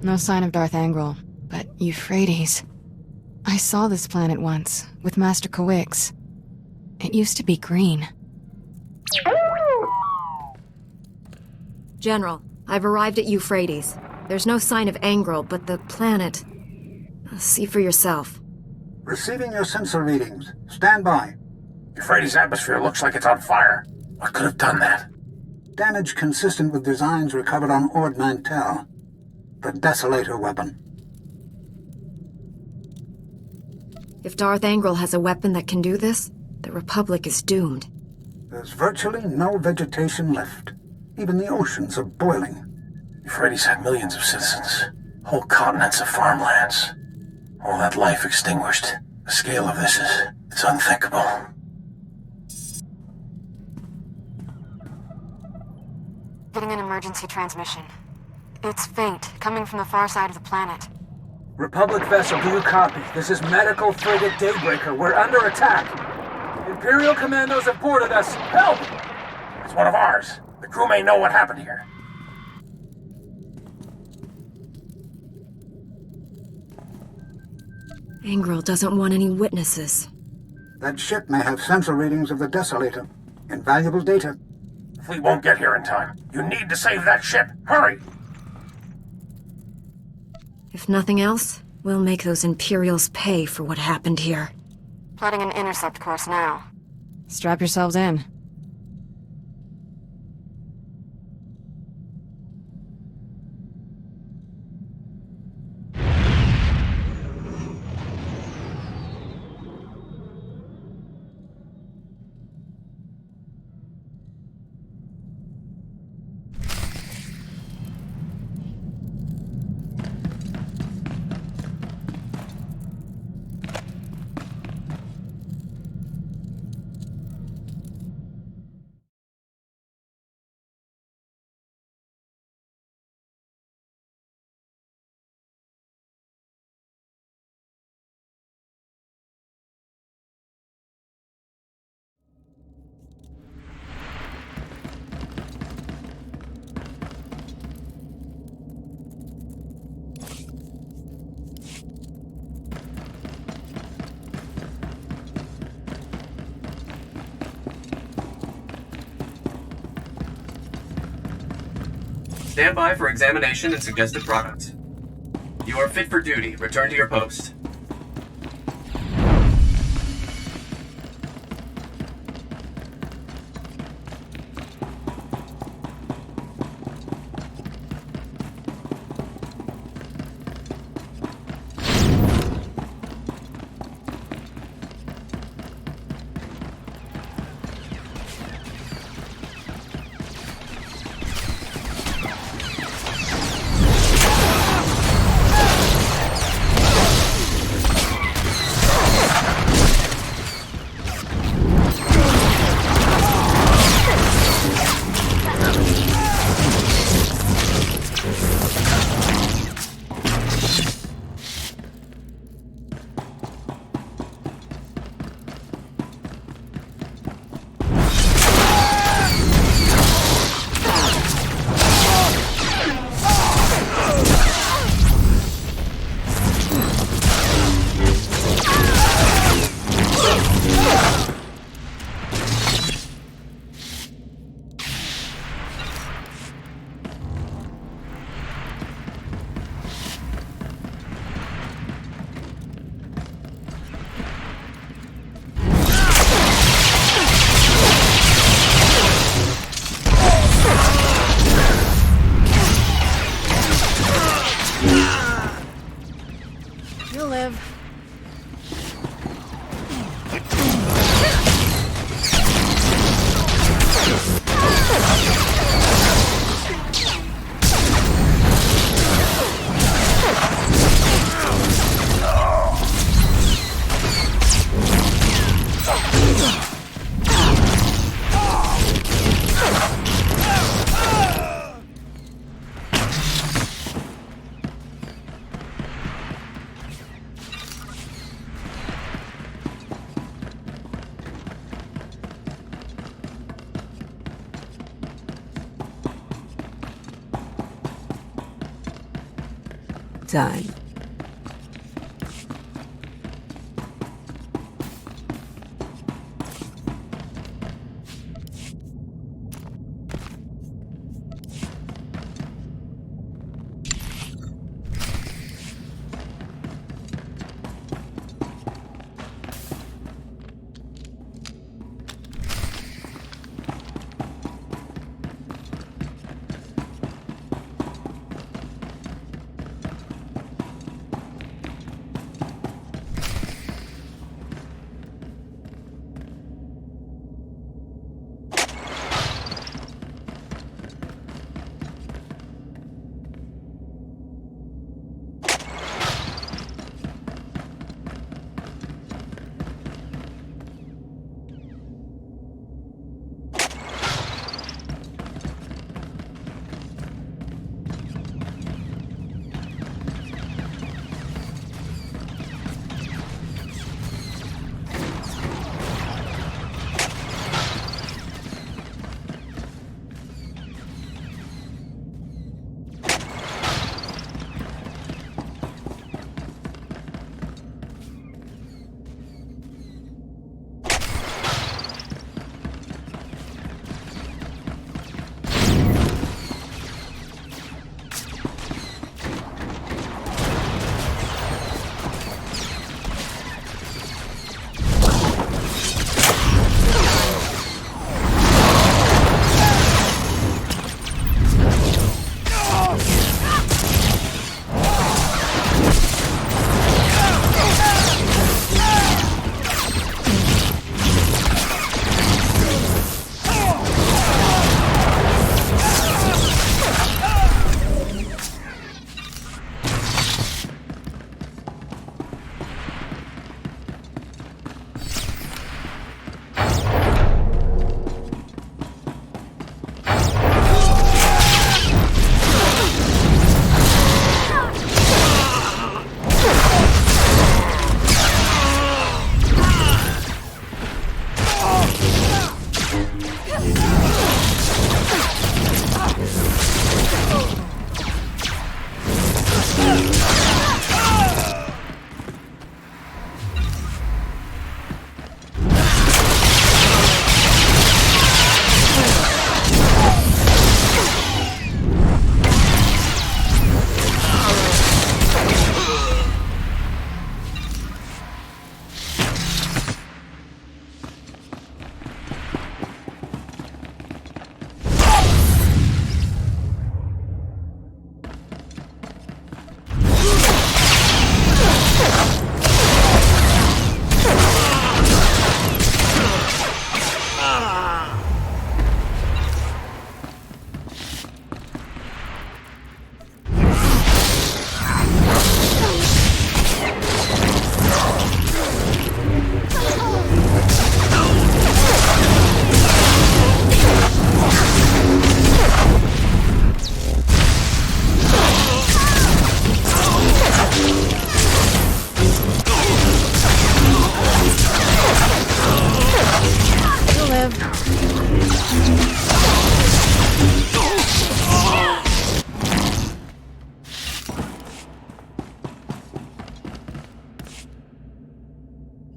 No sign of Darth Angral, but Euphrates. I saw this planet once, with Master Kawix. It used to be green. General, I've arrived at Euphrates. There's no sign of Angral, but the planet... See for yourself. Receiving your sensor readings. Stand by. Euphrates' atmosphere looks like it's on fire. What could have done that? Damage consistent with designs recovered on Ord Mantell. The Desolator weapon. If Darth Angral has a weapon that can do this, the Republic is doomed. There's virtually no vegetation left. Even the oceans are boiling. Euphrates had millions of citizens. Whole continents of farmlands. All that life extinguished. The scale of this it's unthinkable. Getting an emergency transmission. It's faint, coming from the far side of the planet. Republic vessel, do you copy? This is Medical Frigate Daybreaker. We're under attack. Imperial commandos have boarded us. Help! It's one of ours. The crew may know what happened here. Angral doesn't want any witnesses. That ship may have sensor readings of the Desolator. Invaluable data. The fleet won't get here in time. You need to save that ship. Hurry! If nothing else, we'll make those Imperials pay for what happened here. Plotting an intercept course now. Strap yourselves in. Stand by for examination and suggested product. You are fit for duty. Return to your post. done.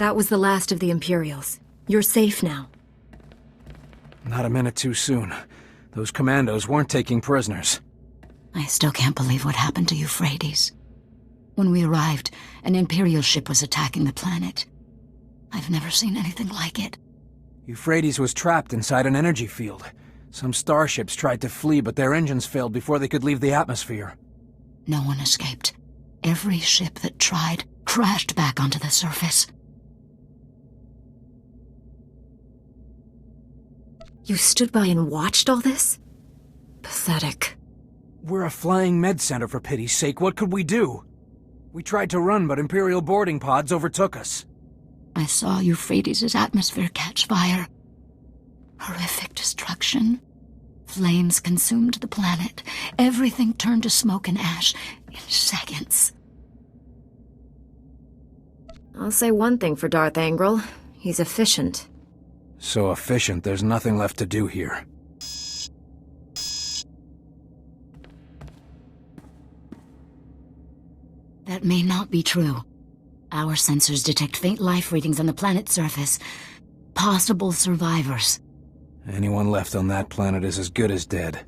That was the last of the Imperials. You're safe now. Not a minute too soon. Those commandos weren't taking prisoners. I still can't believe what happened to Euphrates. When we arrived, an Imperial ship was attacking the planet. I've never seen anything like it. Euphrates was trapped inside an energy field. Some starships tried to flee, but their engines failed before they could leave the atmosphere. No one escaped. Every ship that tried crashed back onto the surface. You stood by and watched all this? Pathetic. We're a flying med center, for pity's sake. What could we do? We tried to run, but Imperial boarding pods overtook us. I saw Euphrates' atmosphere catch fire. Horrific destruction. Flames consumed the planet. Everything turned to smoke and ash in seconds. I'll say one thing for Darth Angral. He's efficient. So efficient, there's nothing left to do here. That may not be true. Our sensors detect faint life readings on the planet's surface. Possible survivors. Anyone left on that planet is as good as dead.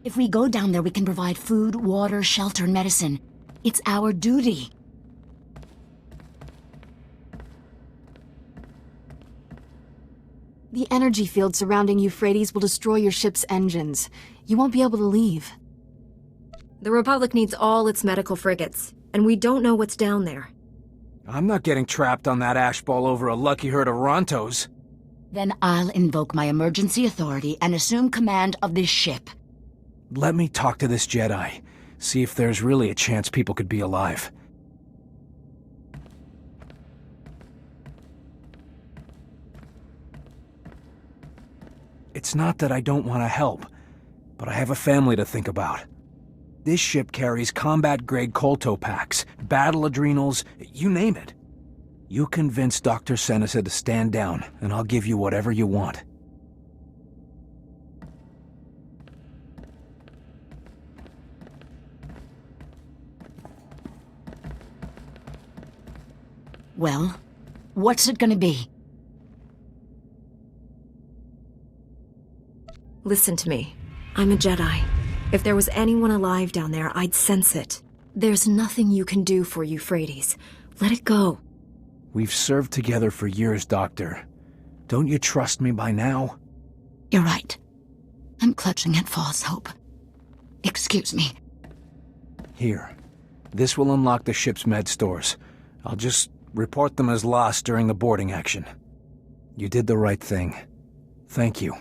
If we go down there, we can provide food, water, shelter, and medicine. It's our duty. The energy field surrounding Euphrates will destroy your ship's engines. You won't be able to leave. The Republic needs all its medical frigates, and we don't know what's down there. I'm not getting trapped on that ash ball over a lucky herd of Rontos. Then I'll invoke my emergency authority and assume command of this ship. Let me talk to this Jedi. See if there's really a chance people could be alive. It's not that I don't want to help, but I have a family to think about. This ship carries combat-grade colto packs, battle adrenals, you name it. You convince Dr. Sentinel to stand down, and I'll give you whatever you want. Well, what's it gonna be? Listen to me. I'm a Jedi. If there was anyone alive down there, I'd sense it. There's nothing you can do for Euphrates. Let it go. We've served together for years, Doctor. Don't you trust me by now? You're right. I'm clutching at false hope. Excuse me. Here. This will unlock the ship's med stores. I'll just report them as lost during the boarding action. You did the right thing. Thank you.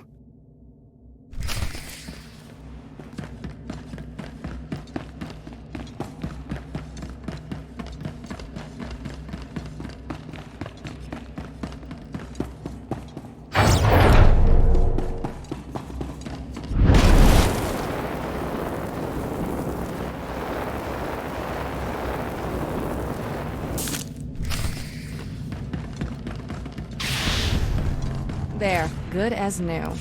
There, good as new.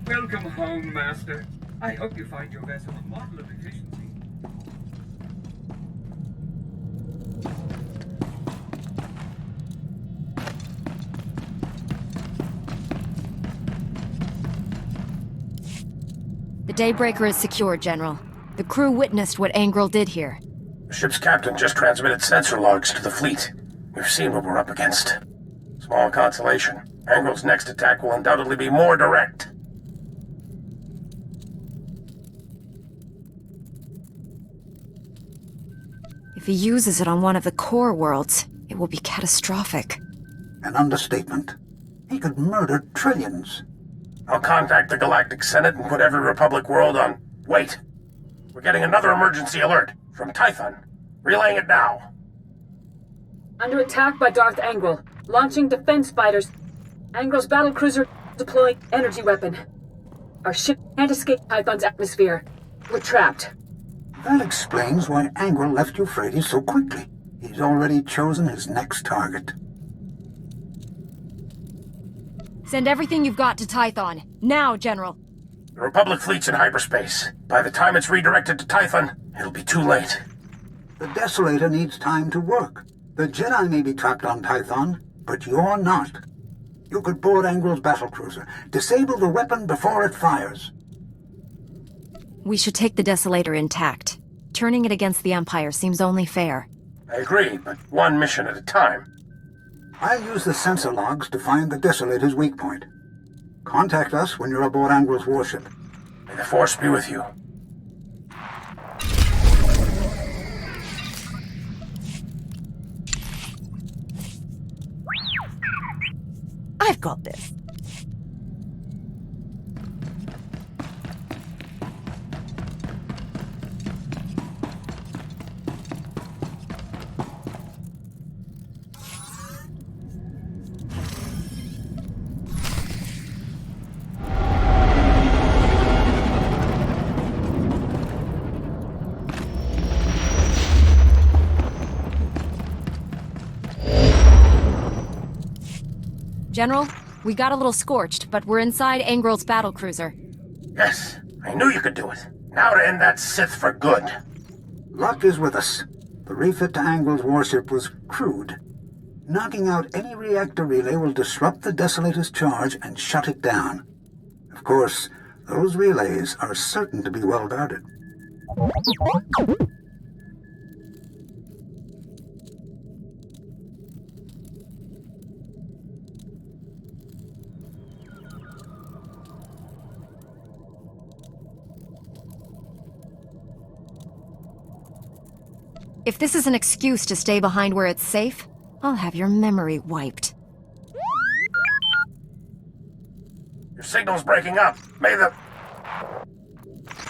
Welcome home, Master. I hope you find your vessel a model of efficiency. The Daybreaker is secure, General. The crew witnessed what Angrel did here. The ship's captain just transmitted sensor logs to the fleet. We've seen what we're up against. Small consolation. Angrel's next attack will undoubtedly be more direct. If he uses it on one of the core worlds, it will be catastrophic. An understatement. He could murder trillions. I'll contact the Galactic Senate and put every Republic world on... Wait! We're getting another emergency alert from Tython. Relaying it now. Under attack by Darth Angrel. Launching defense fighters. Angrel's battlecruiser deploying energy weapon. Our ship can't escape Tython's atmosphere. We're trapped. That explains why Angrel left Euphrates so quickly. He's already chosen his next target. Send everything you've got to Tython. Now, General. The Republic fleet's in hyperspace. By the time it's redirected to Tython, it'll be too late. The Desolator needs time to work. The Jedi may be trapped on Tython, but you're not. You could board Angrel's battlecruiser, disable the weapon before it fires. We should take the Desolator intact. Turning it against the Empire seems only fair. I agree, but one mission at a time. I'll use the sensor logs to find the Desolator's weak point. Contact us when you're aboard Angrel's warship. May the Force be with you. I've got this. General, we got a little scorched, but we're inside Angrel's battlecruiser. Yes, I knew you could do it. Now to end that Sith for good. Luck is with us. The refit to Angel's warship was crude. Knocking out any reactor relay will disrupt the Desolator's charge and shut it down. Of course, those relays are certain to be well guarded. If this is an excuse to stay behind where it's safe, I'll have your memory wiped. Your signal's breaking up. May the...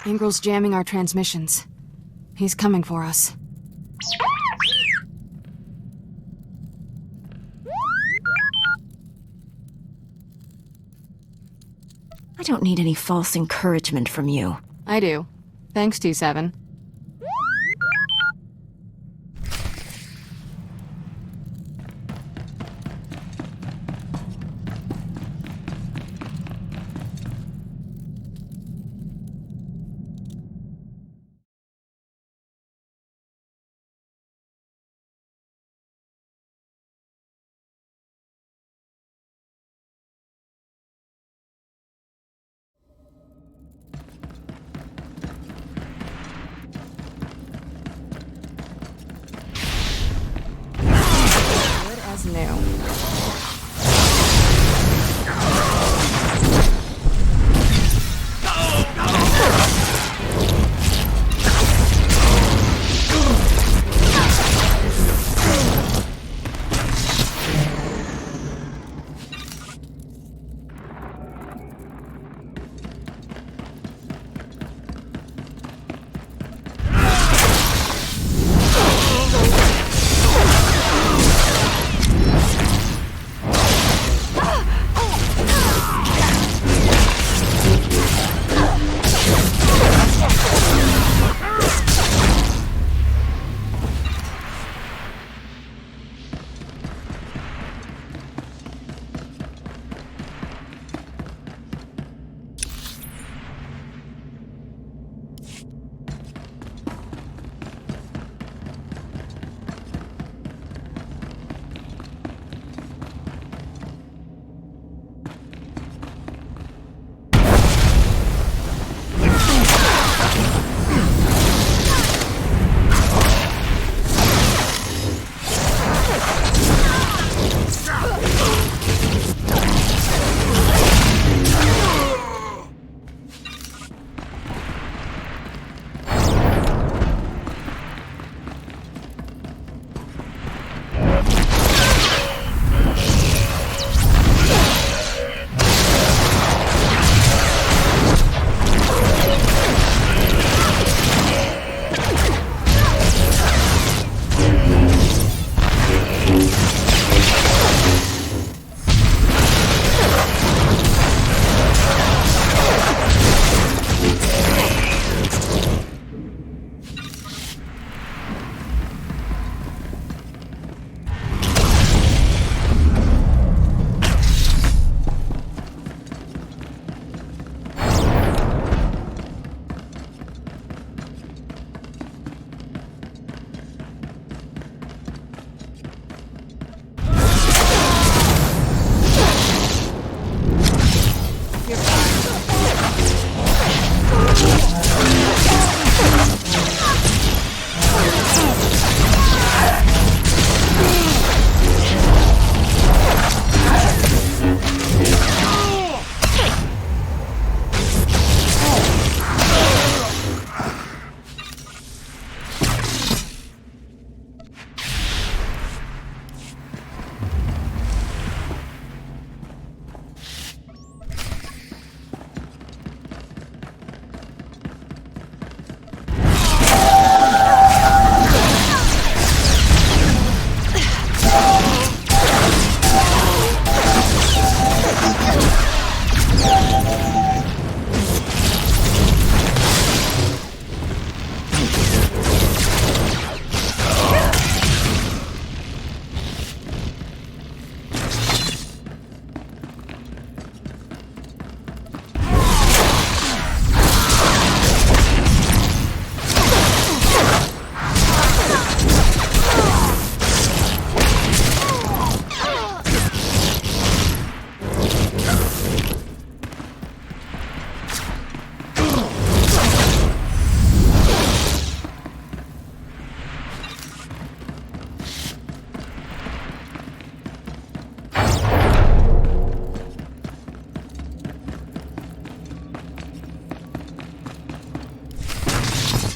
Angrel's jamming our transmissions. He's coming for us. I don't need any false encouragement from you. I do. Thanks, T7.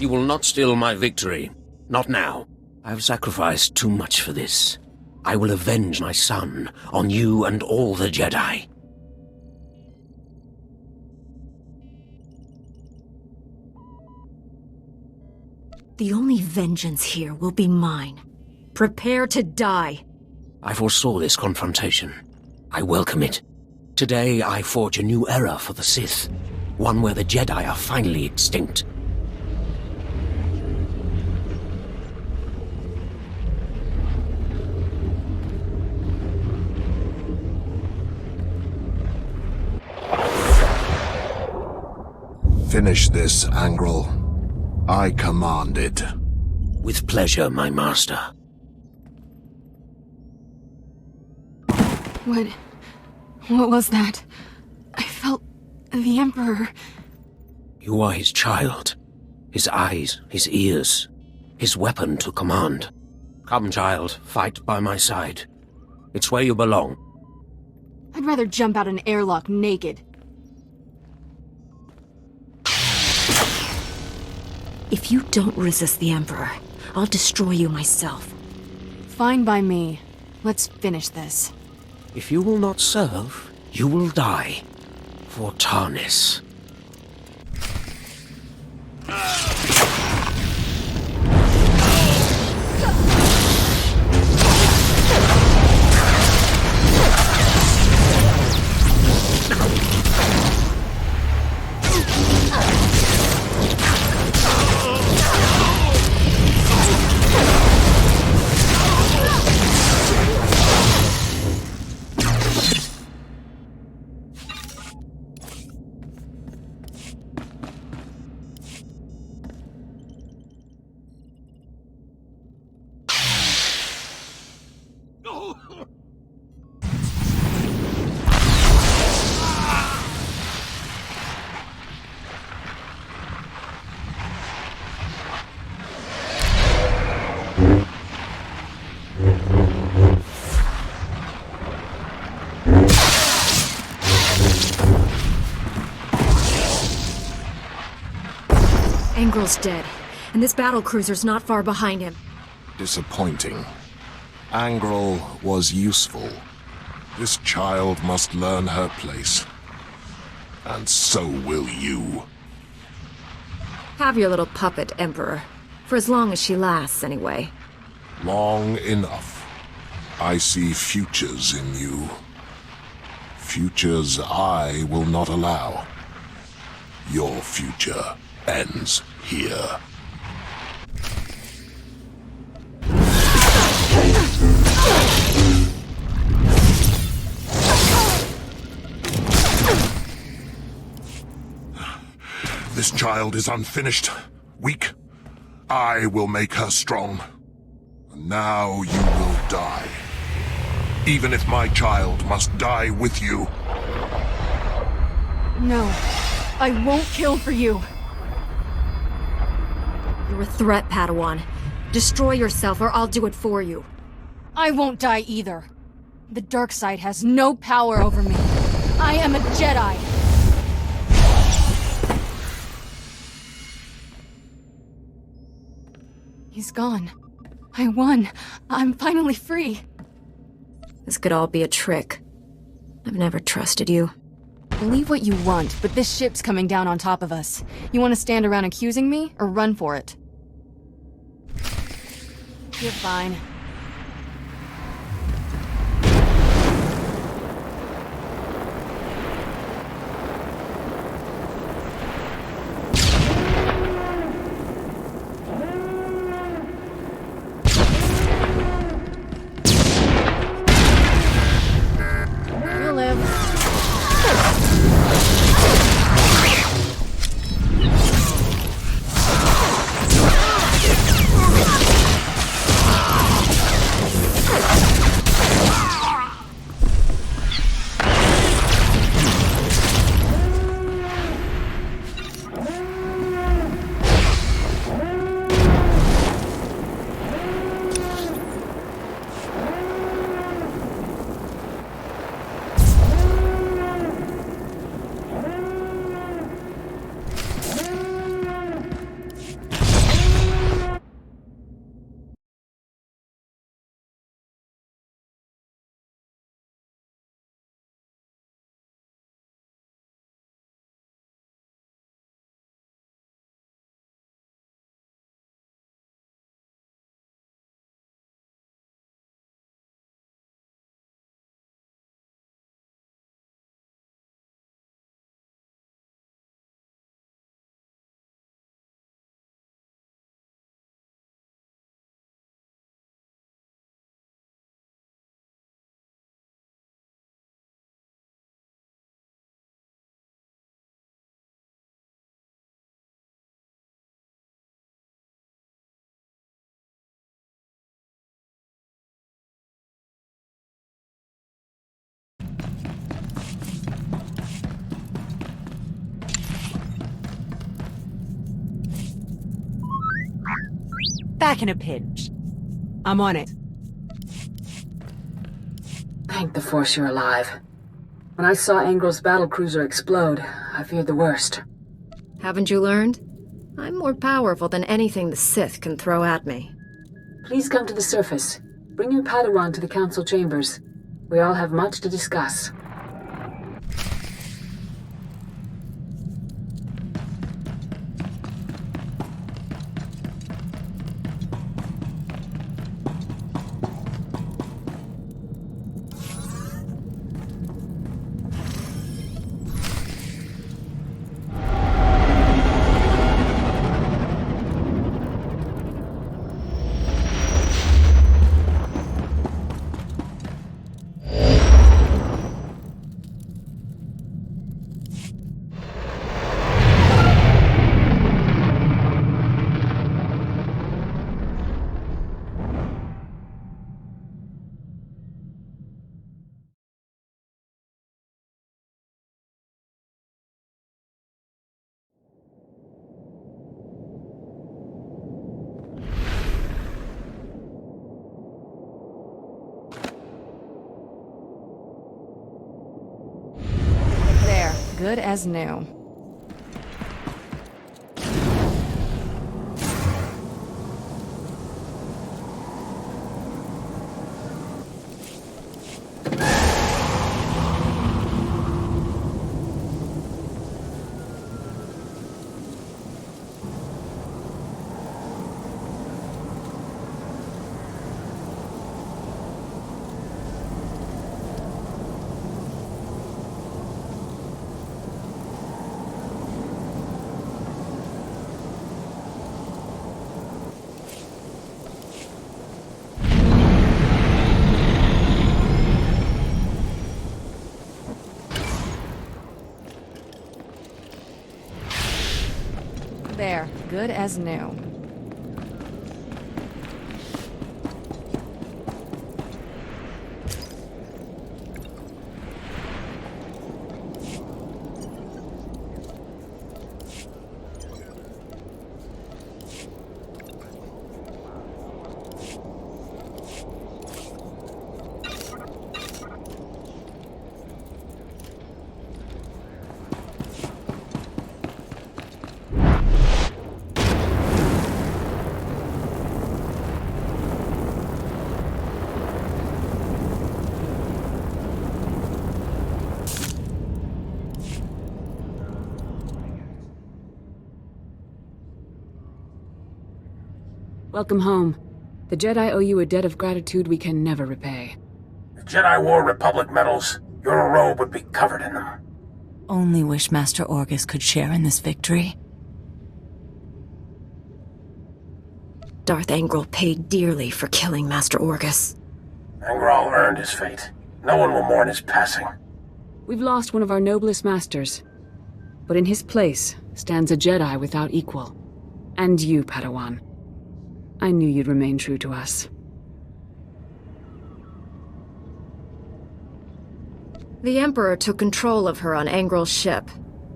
You will not steal my victory. Not now. I have sacrificed too much for this. I will avenge my son on you and all the Jedi. The only vengeance here will be mine. Prepare to die. I foresaw this confrontation. I welcome it. Today I forge a new era for the Sith. One where the Jedi are finally extinct. Finish this, Angrel. I command it. With pleasure, my master. What was that? I felt the Emperor. You are his child. His eyes, his ears, his weapon to command. Come, child, fight by my side. It's where you belong. I'd rather jump out an airlock naked. If you don't resist the Emperor, I'll destroy you myself. Fine by me. Let's finish this. If you will not serve, you will die. For Tarnis. Angrel's dead, and this battlecruiser's not far behind him. Disappointing. Angrel was useful. This child must learn her place. And so will you. Have your little puppet, Emperor. For as long as she lasts, anyway. Long enough. I see futures in you. Futures I will not allow. Your future ends here. This child is unfinished, weak. I will make her strong. And now you will die. Even if my child must die with you. No, I won't kill for you. You're a threat, Padawan. Destroy yourself or I'll do it for you. I won't die either. The dark side has no power over me. I am a Jedi. He's gone. I won. I'm finally free. This could all be a trick. I've never trusted you. Believe what you want, but this ship's coming down on top of us. You want to stand around accusing me, or run for it? You're fine. You'll live. Back in a pinch. I'm on it. Thank the Force you're alive. When I saw Angel's battlecruiser explode, I feared the worst. Haven't you learned? I'm more powerful than anything the Sith can throw at me. Please come to the surface. Bring your Padawan to the Council chambers. We all have much to discuss. There, good as new. There, good as new. Welcome home. The Jedi owe you a debt of gratitude we can never repay. If Jedi wore Republic medals, your robe would be covered in them. Only wish Master Orgus could share in this victory. Darth Angral paid dearly for killing Master Orgus. Angral earned his fate. No one will mourn his passing. We've lost one of our noblest masters. But in his place stands a Jedi without equal. And you, Padawan. I knew you'd remain true to us. The Emperor took control of her on Angral's ship.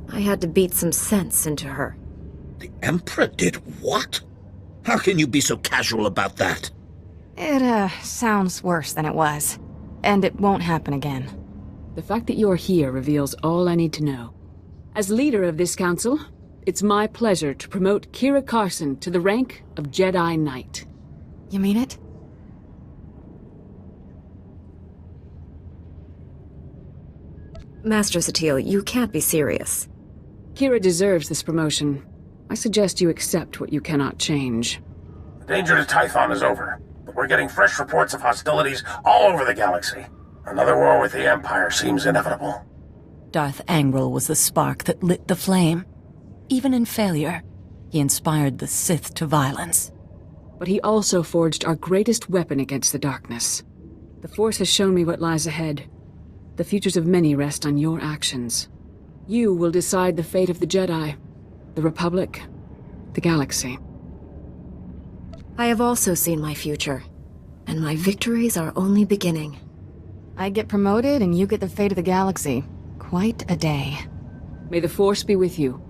I had to beat some sense into her. The Emperor did what? How can you be so casual about that? It, sounds worse than it was. And it won't happen again. The fact that you're here reveals all I need to know. As leader of this council, it's my pleasure to promote Kira Carson to the rank of Jedi Knight. You mean it? Master Satil, you can't be serious. Kira deserves this promotion. I suggest you accept what you cannot change. The danger to Tython is over, but we're getting fresh reports of hostilities all over the galaxy. Another war with the Empire seems inevitable. Darth Angral was the spark that lit the flame. Even in failure, he inspired the Sith to violence. But he also forged our greatest weapon against the darkness. The Force has shown me what lies ahead. The futures of many rest on your actions. You will decide the fate of the Jedi, the Republic, the galaxy. I have also seen my future, and my victories are only beginning. I get promoted and you get the fate of the galaxy. Quite a day. May the Force be with you.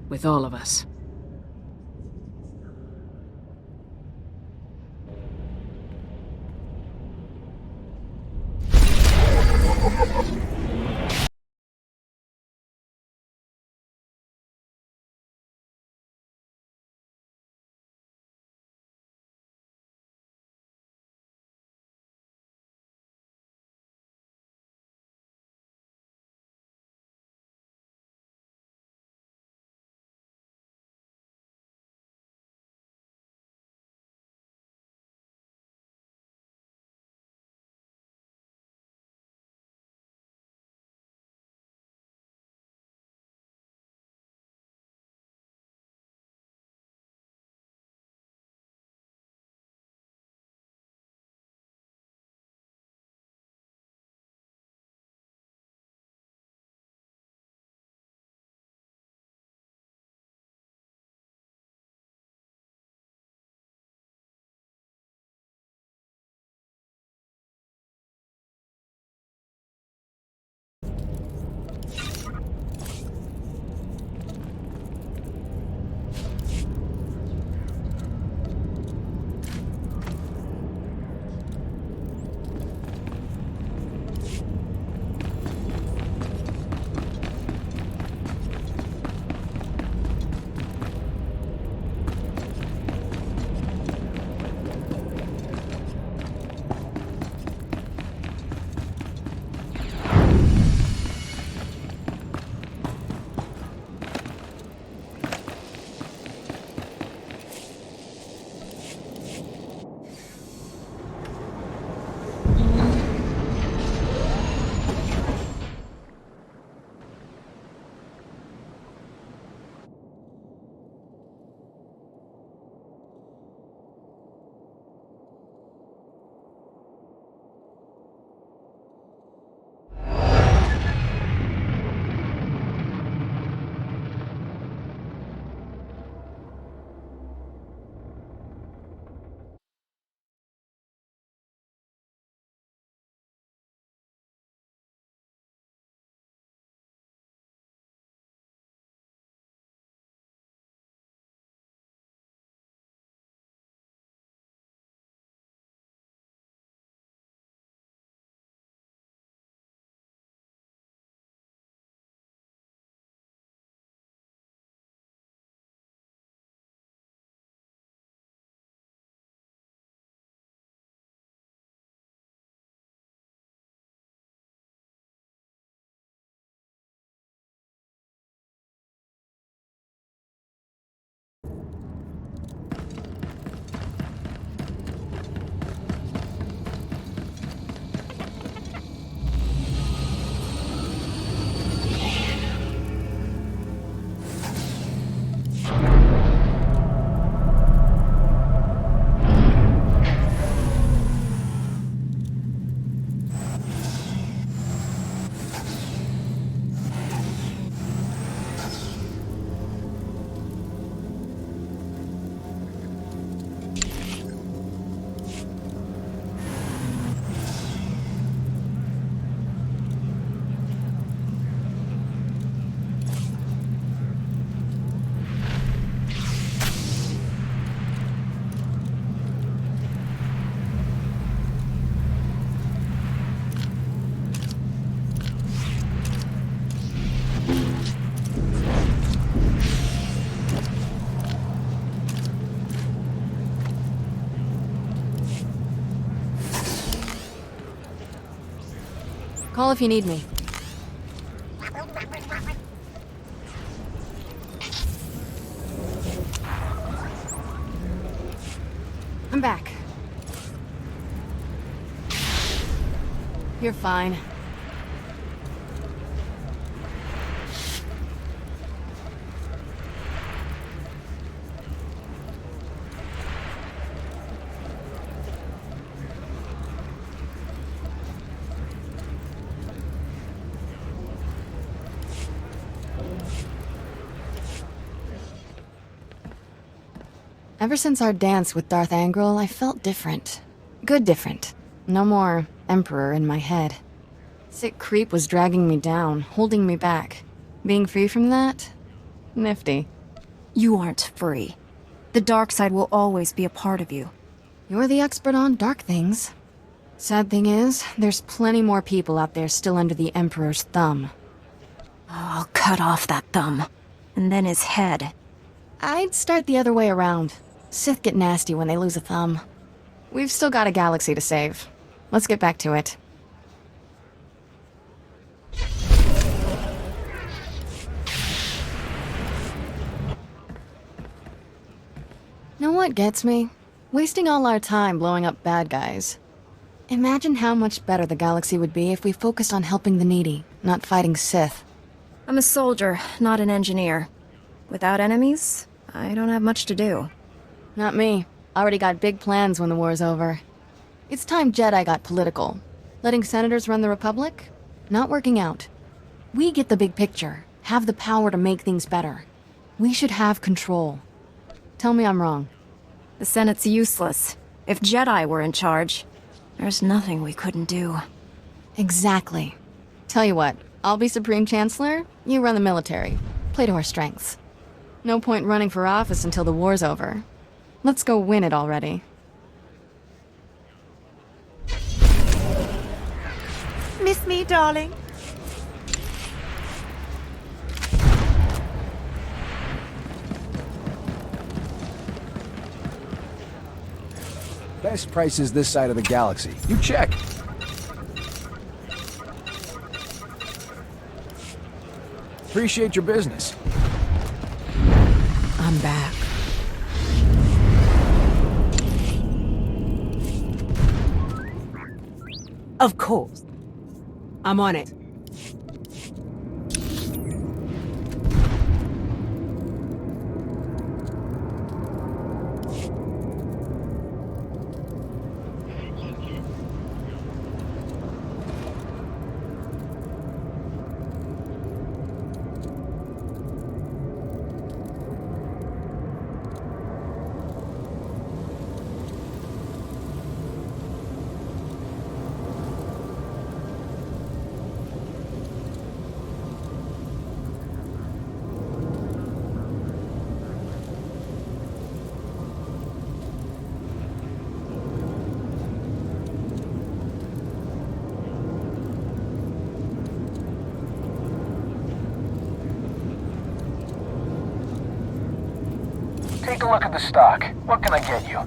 With all of us. Call if you need me. I'm back. You're fine. Ever since our dance with Darth Angral, I felt different. Good different. No more Emperor in my head. Sick creep was dragging me down, holding me back. Being free from that? Nifty. You aren't free. The dark side will always be a part of you. You're the expert on dark things. Sad thing is, there's plenty more people out there still under the Emperor's thumb. I'll cut off that thumb. And then his head. I'd start the other way around. Sith get nasty when they lose a thumb. We've still got a galaxy to save. Let's get back to it. Know what gets me? Wasting all our time blowing up bad guys. Imagine how much better the galaxy would be if we focused on helping the needy, not fighting Sith. I'm a soldier, not an engineer. Without enemies, I don't have much to do. Not me. Already got big plans when the war's over. It's time Jedi got political. Letting senators run the Republic? Not working out. We get the big picture, have the power to make things better. We should have control. Tell me I'm wrong. The Senate's useless. If Jedi were in charge, there's nothing we couldn't do. Exactly. Tell you what, I'll be Supreme Chancellor, you run the military. Play to our strengths. No point running for office until the war's over. Let's go win it already. Miss me, darling? Best prices this side of the galaxy. You check. Appreciate your business. I'm back. Of course. I'm on it. Take a look at the stock. What can I get you?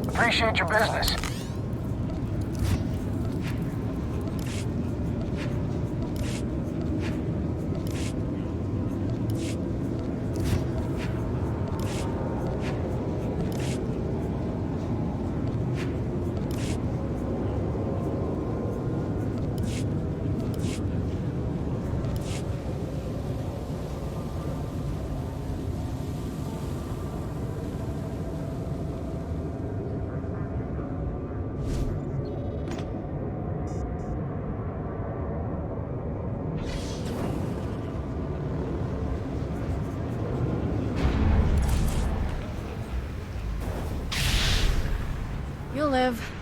Appreciate your business. You'll live.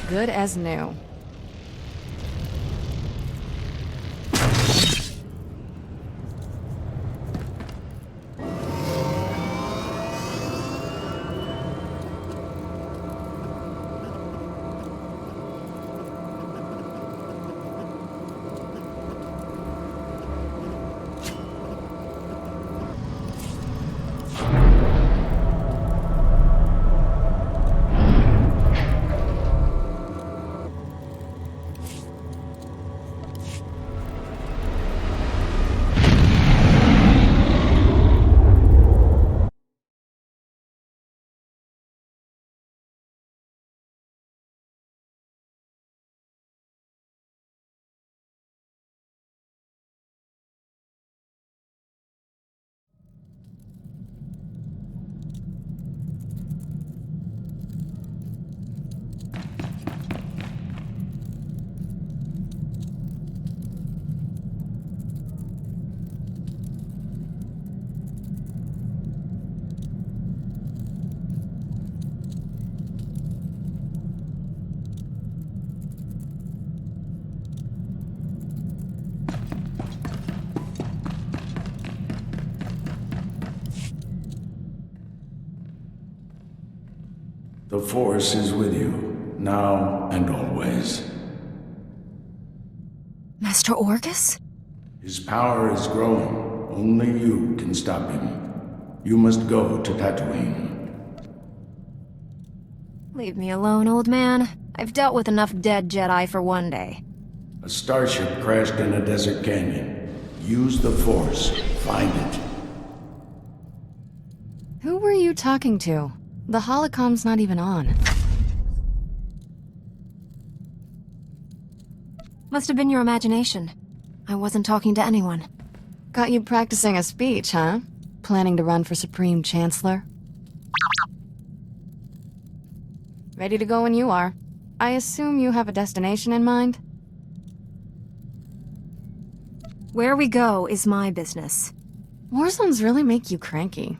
good as new. The Force is with you, now and always. Master Orgus? His power is growing. Only you can stop him. You must go to Tatooine. Leave me alone, old man. I've dealt with enough dead Jedi for one day. A starship crashed in a desert canyon. Use the Force. Find it. Who were you talking to? The holocom's not even on. Must have been your imagination. I wasn't talking to anyone. Got you practicing a speech, huh? Planning to run for Supreme Chancellor? Ready to go when you are. I assume you have a destination in mind? Where we go is my business. Warzones really make you cranky.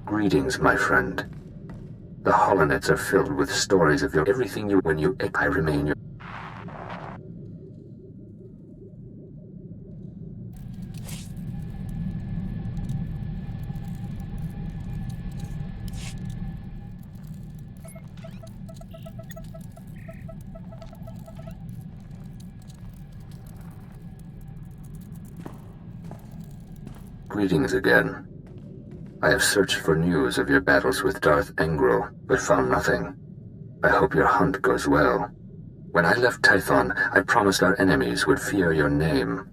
Greetings, my friend. The holonets are filled with stories of your everything you when you I remain your Greetings again. I have searched for news of your battles with Darth Engril, but found nothing. I hope your hunt goes well. When I left Tython, I promised our enemies would fear your name.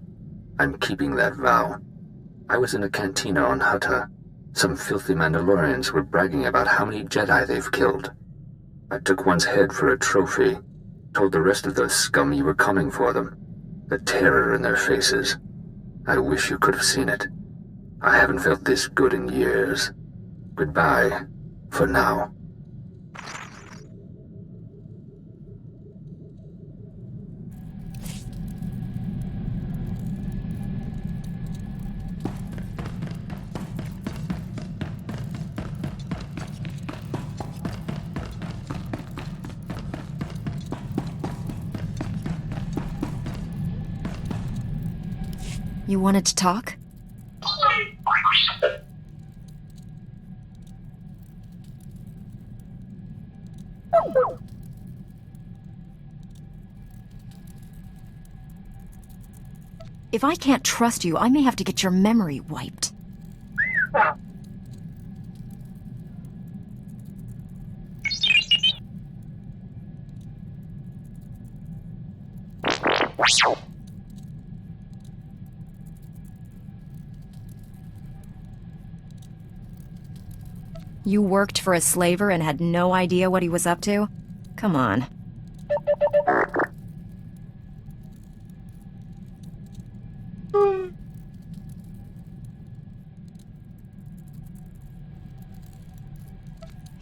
I'm keeping that vow. I was in a cantina on Hutta. Some filthy Mandalorians were bragging about how many Jedi they've killed. I took one's head for a trophy, told the rest of those scum you were coming for them. The terror in their faces. I wish you could have seen it. I haven't felt this good in years. Goodbye, for now. You wanted to talk? If I can't trust you, I may have to get your memory wiped. You worked for a slaver and had no idea what he was up to? Come on.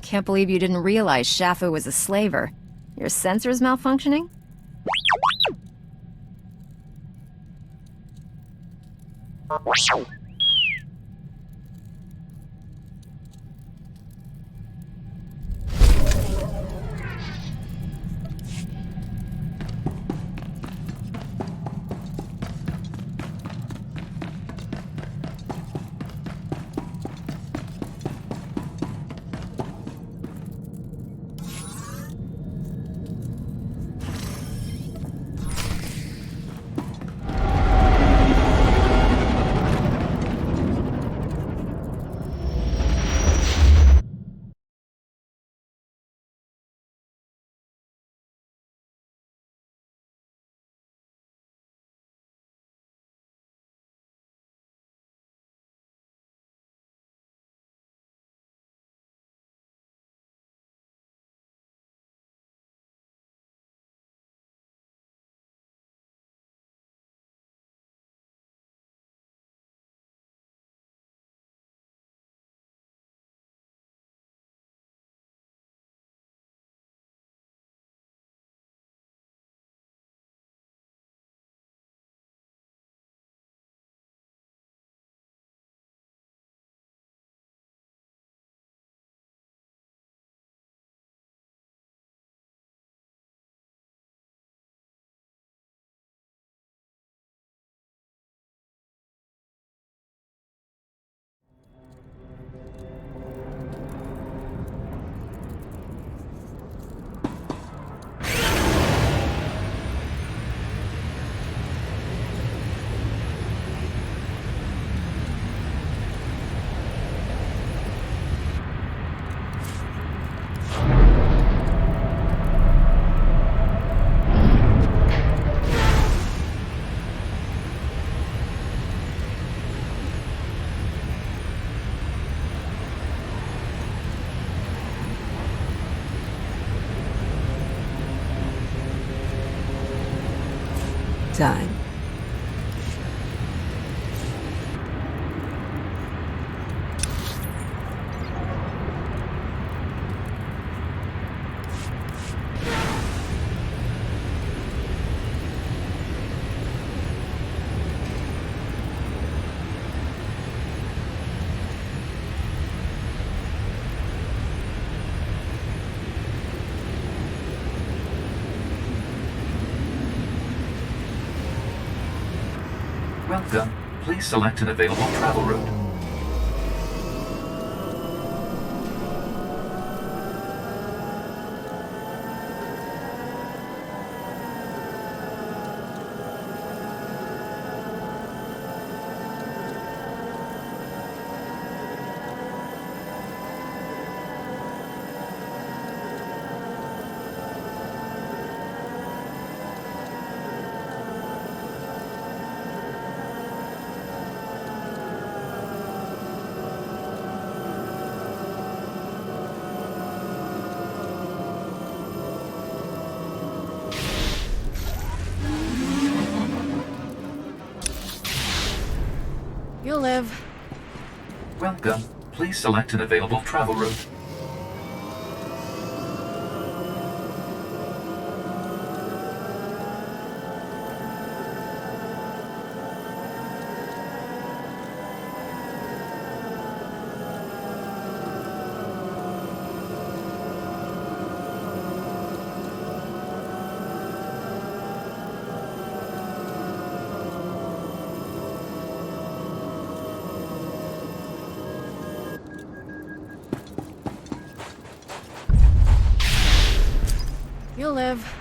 Can't believe you didn't realize Shafu was a slaver. Your sensors malfunctioning? Time. Welcome. Please select an available travel route. You'll live. Welcome. Please select an available travel route. You'll live.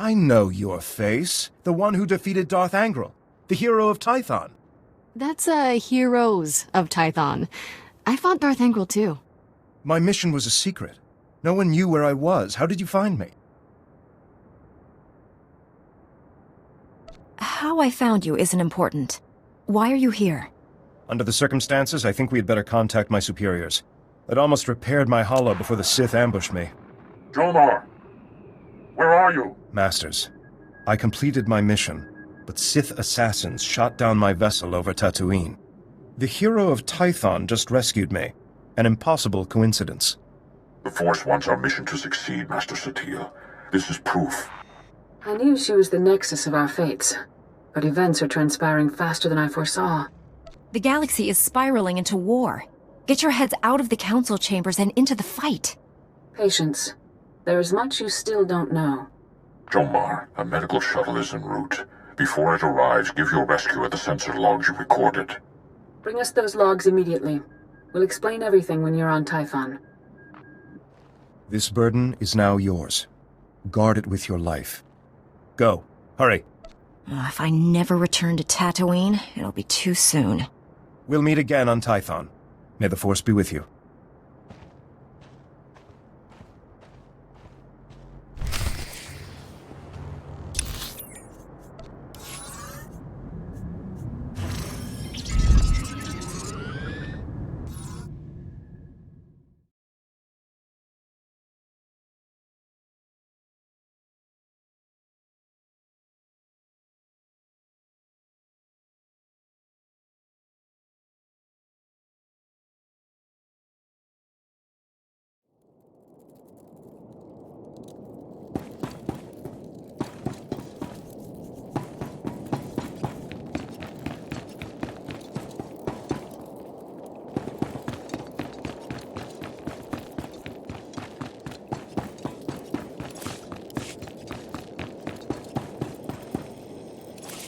I know your face. The one who defeated Darth Angral, the hero of Tython. That's, Heroes of Tython. I fought Darth Angral too. My mission was a secret. No one knew where I was. How did you find me? How I found you isn't important. Why are you here? Under the circumstances, I think we had better contact my superiors. I'd almost repaired my holo before the Sith ambushed me. Jomar! Where are you? Masters, I completed my mission, but Sith assassins shot down my vessel over Tatooine. The hero of Tython just rescued me. An impossible coincidence. The Force wants our mission to succeed, Master Satele. This is proof. I knew she was the nexus of our fates, but events are transpiring faster than I foresaw. The galaxy is spiraling into war. Get your heads out of the council chambers and into the fight. Patience. There is much you still don't know. Jomar, a medical shuttle is en route. Before it arrives, give your rescue at the sensor logs you recorded. Bring us those logs immediately. We'll explain everything when you're on Typhon. This burden is now yours. Guard it with your life. Go. Hurry. If I never return to Tatooine, it'll be too soon. We'll meet again on Tython. May the Force be with you.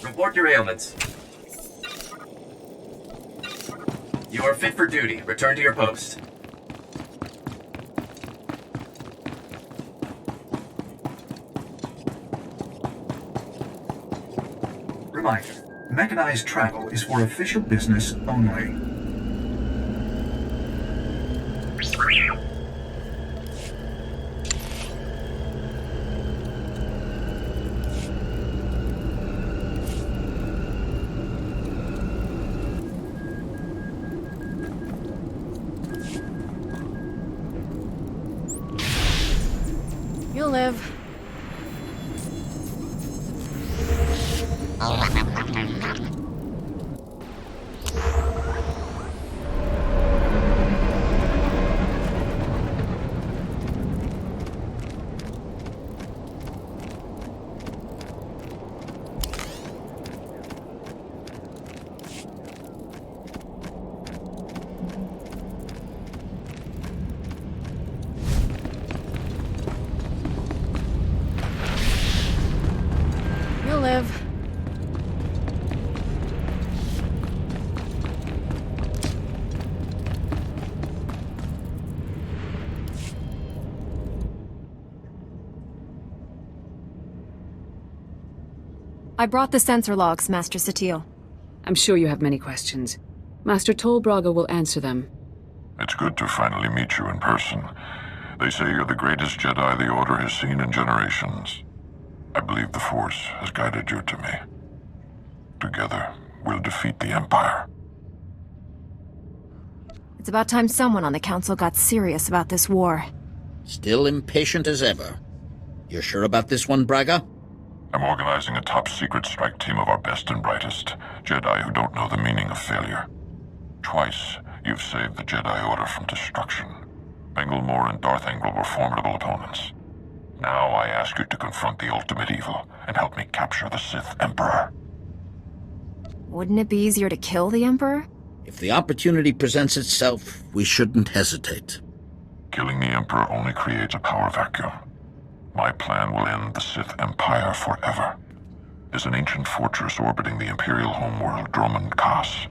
Report your ailments. You are fit for duty. Return to your post. Reminder, mechanized travel is for official business only. You'll live. You'll live. I brought the sensor logs, Master Satele. I'm sure you have many questions. Master Tolbraga will answer them. It's good to finally meet you in person. They say you're the greatest Jedi the Order has seen in generations. I believe the Force has guided you to me. Together, we'll defeat the Empire. It's about time someone on the council got serious about this war. Still impatient as ever. You're sure about this one, Braga? I'm organizing a top-secret strike team of our best and brightest, Jedi who don't know the meaning of failure. Twice, you've saved the Jedi Order from destruction. Bengilmore and Darth Angral were formidable opponents. Now I ask you to confront the ultimate evil and help me capture the Sith Emperor. Wouldn't it be easier to kill the Emperor? If the opportunity presents itself, we shouldn't hesitate. Killing the Emperor only creates a power vacuum. My plan will end the Sith Empire forever. There's an ancient fortress orbiting the Imperial homeworld, Dromund Kaas.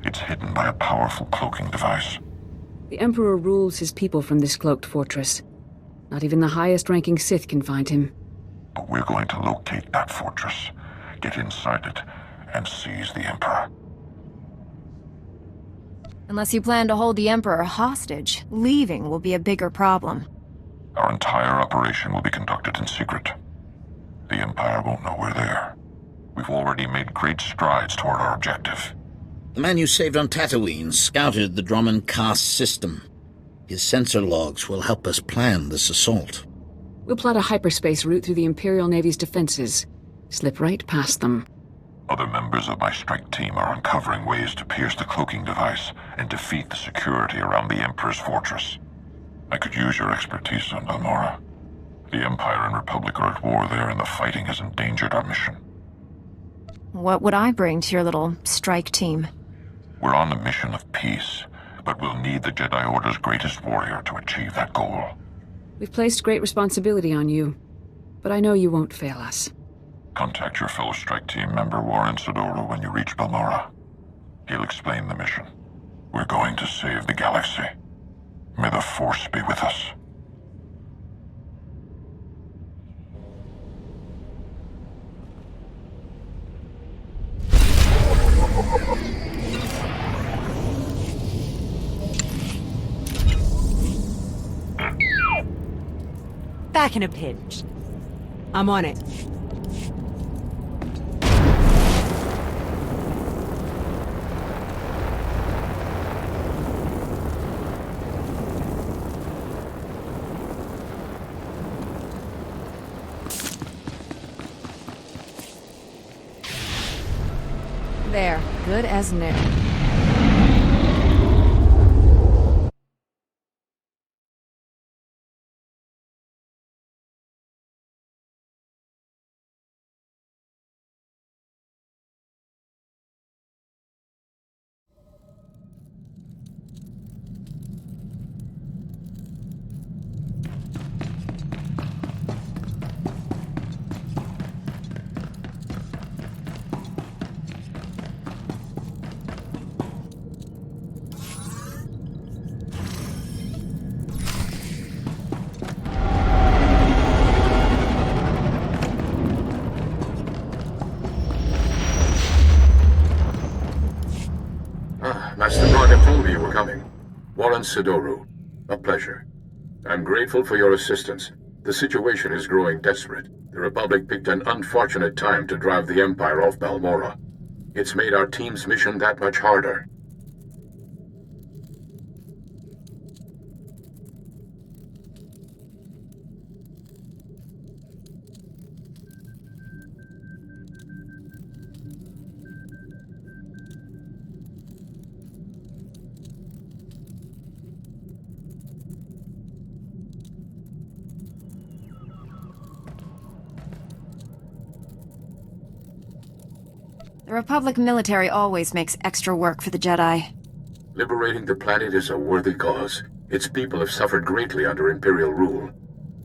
It's hidden by a powerful cloaking device. The Emperor rules his people from this cloaked fortress. Not even the highest-ranking Sith can find him. But we're going to locate that fortress, get inside it, and seize the Emperor. Unless you plan to hold the Emperor hostage, leaving will be a bigger problem. Our entire operation will be conducted in secret. The Empire won't know we're there. We've already made great strides toward our objective. The man you saved on Tatooine scouted the Drummond caste system. His sensor logs will help us plan this assault. We'll plot a hyperspace route through the Imperial Navy's defenses. Slip right past them. Other members of my strike team are uncovering ways to pierce the cloaking device and defeat the security around the Emperor's fortress. I could use your expertise on Balmorra. The Empire and Republic are at war there, and the fighting has endangered our mission. What would I bring to your little strike team? We're on a mission of peace, but we'll need the Jedi Order's greatest warrior to achieve that goal. We've placed great responsibility on you, but I know you won't fail us. Contact your fellow strike team member Warren Sidoro when you reach Balmorra. He'll explain the mission. We're going to save the galaxy. May the Force be with us. Back in a pinch. I'm on it. There, good as new. Master Braga told me you were coming. Warren Sidoro, a pleasure. I'm grateful for your assistance. The situation is growing desperate. The Republic picked an unfortunate time to drive the Empire off Balmorra. It's made our team's mission that much harder. The Republic military always makes extra work for the Jedi. Liberating the planet is a worthy cause. Its people have suffered greatly under Imperial rule.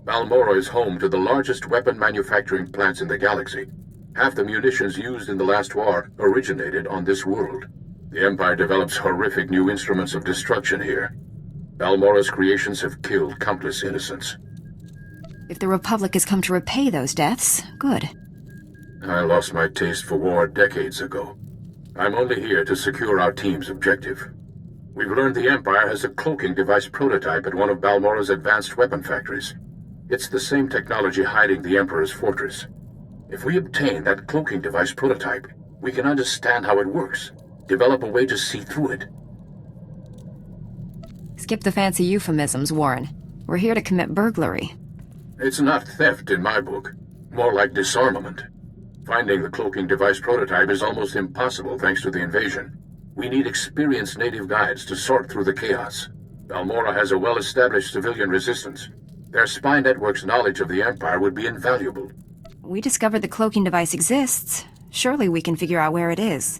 Balmorra is home to the largest weapon manufacturing plants in the galaxy. Half the munitions used in the last war originated on this world. The Empire develops horrific new instruments of destruction here. Balmorra's creations have killed countless innocents. If the Republic has come to repay those deaths, good. I lost my taste for war decades ago. I'm only here to secure our team's objective. We've learned the Empire has a cloaking device prototype at one of Balmorra's advanced weapon factories. It's the same technology hiding the Emperor's fortress. If we obtain that cloaking device prototype, we can understand how it works, develop a way to see through it. Skip the fancy euphemisms, Warren. We're here to commit burglary. It's not theft in my book, more like disarmament. Finding the cloaking device prototype is almost impossible thanks to the invasion. We need experienced native guides to sort through the chaos. Balmorra has a well-established civilian resistance. Their spy network's knowledge of the Empire would be invaluable. We discovered the cloaking device exists. Surely we can figure out where it is.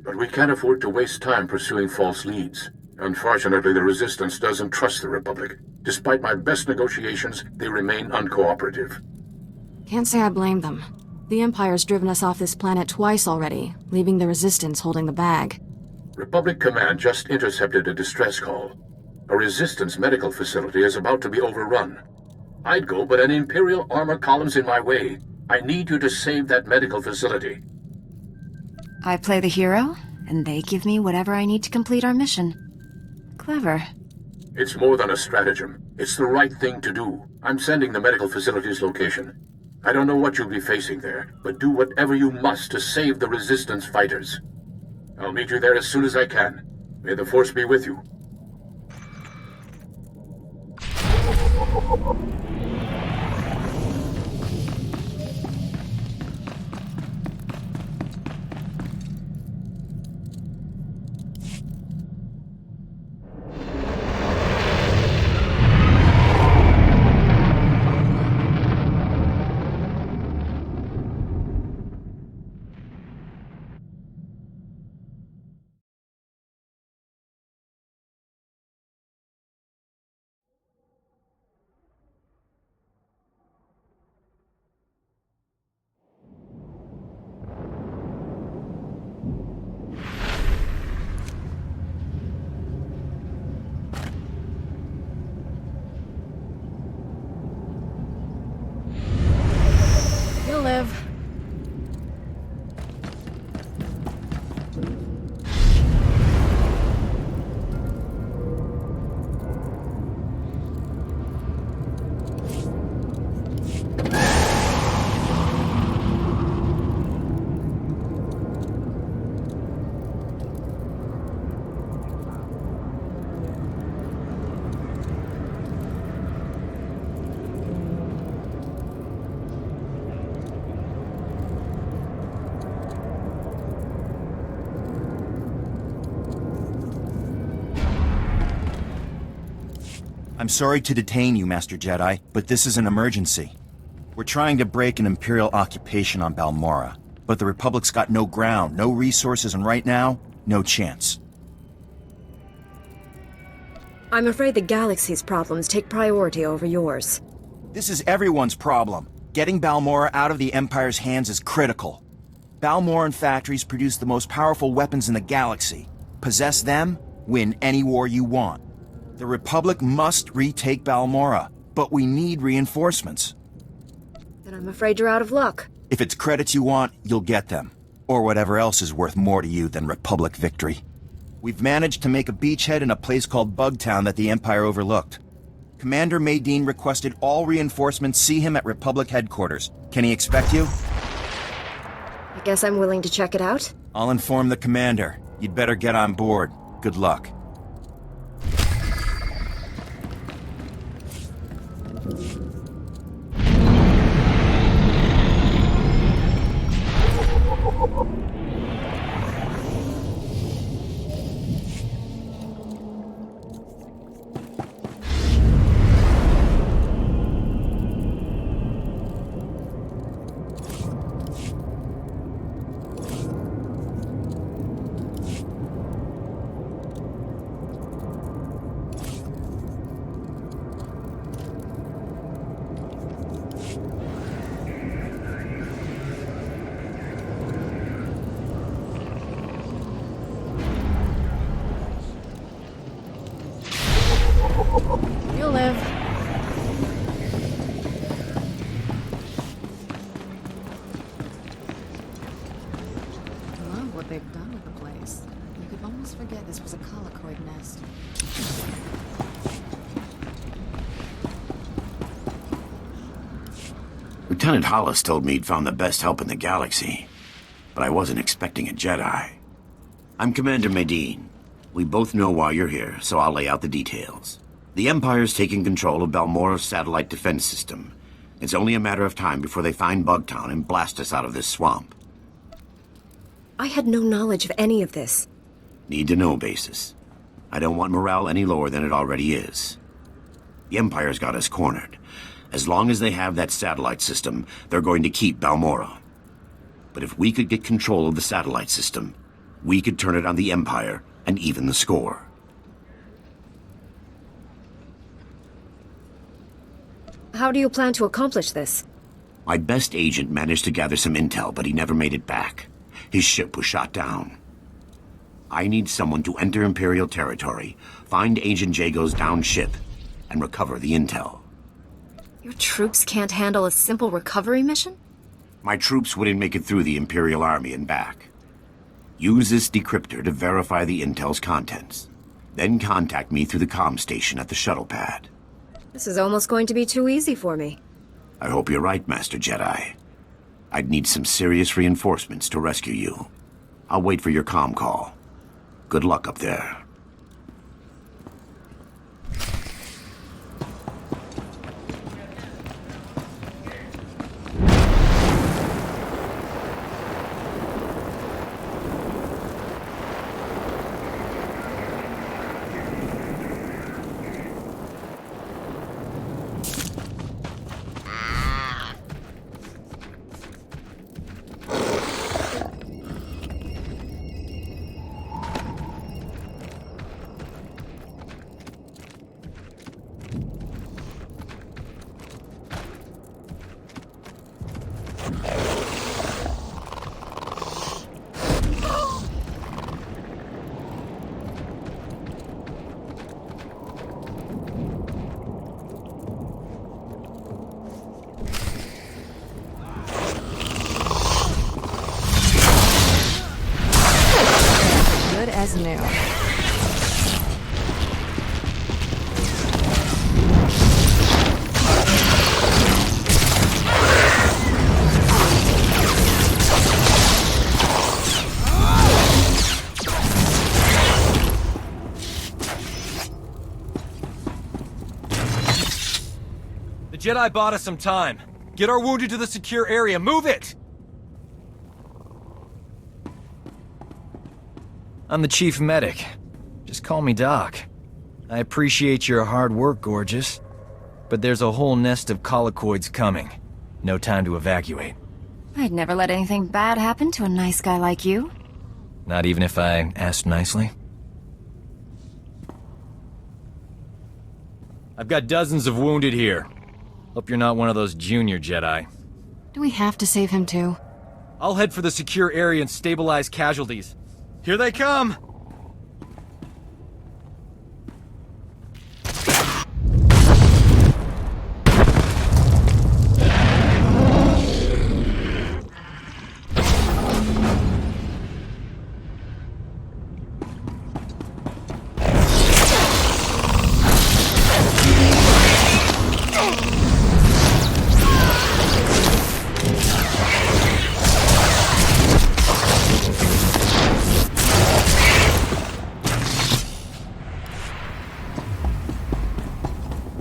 But we can't afford to waste time pursuing false leads. Unfortunately, the Resistance doesn't trust the Republic. Despite my best negotiations, they remain uncooperative. Can't say I blame them. The Empire's driven us off this planet twice already, leaving the Resistance holding the bag. Republic Command just intercepted a distress call. A Resistance medical facility is about to be overrun. I'd go, but an Imperial armor column's in my way. I need you to save that medical facility. I play the hero, and they give me whatever I need to complete our mission. Clever. It's more than a stratagem. It's the right thing to do. I'm sending the medical facility's location. I don't know what you'll be facing there, but do whatever you must to save the Resistance fighters. I'll meet you there as soon as I can. May the Force be with you. You'll live. I'm sorry to detain you, Master Jedi, but this is an emergency. We're trying to break an Imperial occupation on Balmorra, but the Republic's got no ground, no resources, and right now, no chance. I'm afraid the galaxy's problems take priority over yours. This is everyone's problem. Getting Balmorra out of the Empire's hands is critical. Balmorran factories produce the most powerful weapons in the galaxy. Possess them, win any war you want. The Republic must retake Balmorra, but we need reinforcements. Then I'm afraid you're out of luck. If it's credits you want, you'll get them. Or whatever else is worth more to you than Republic victory. We've managed to make a beachhead in a place called Bugtown that the Empire overlooked. Commander Madine requested all reinforcements see him at Republic headquarters. Can he expect you? I guess I'm willing to check it out. I'll inform the commander. You'd better get on board. Good luck. You'll live. I love what they've done with the place. You could almost forget this was a colloquoid nest. Lieutenant Hollis told me he'd found the best help in the galaxy, but I wasn't expecting a Jedi. I'm Commander Madine. We both know why you're here, so I'll lay out the details. The Empire's taking control of Balmorra's satellite defense system. It's only a matter of time before they find Bugtown and blast us out of this swamp. I had no knowledge of any of this. Need-to-know basis. I don't want morale any lower than it already is. The Empire's got us cornered. As long as they have that satellite system, they're going to keep Balmorra. But if we could get control of the satellite system, we could turn it on the Empire and even the score. How do you plan to accomplish this? My best agent managed to gather some intel, but he never made it back. His ship was shot down. I need someone to enter Imperial territory, find Agent Jago's downed ship, and recover the intel. Your troops can't handle a simple recovery mission? My troops wouldn't make it through the Imperial Army and back. Use this decryptor to verify the intel's contents. Then contact me through the comm station at the shuttle pad. This is almost going to be too easy for me. I hope you're right, Master Jedi. I'd need some serious reinforcements to rescue you. I'll wait for your comm call. Good luck up there. Good as new. The Jedi bought us some time. Get our wounded to the secure area. Move it! I'm the chief medic. Just call me Doc. I appreciate your hard work, gorgeous. But there's a whole nest of colicoids coming. No time to evacuate. I'd never let anything bad happen to a nice guy like you. Not even if I asked nicely? I've got dozens of wounded here. Hope you're not one of those junior Jedi. Do we have to save him too? I'll head for the secure area and stabilize casualties. Here they come!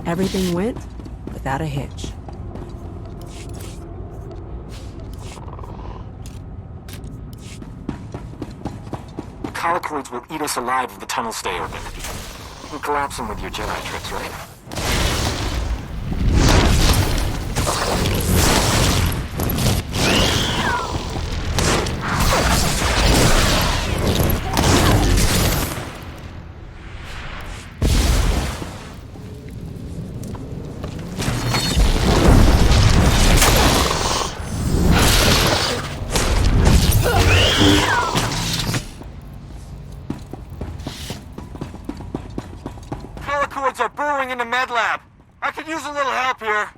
Everything went without a hitch. The colicoids will eat us alive if the tunnels stay open. You can collapse them with your Jedi tricks, right? Colicoids are burrowing into med lab. I could use a little help here.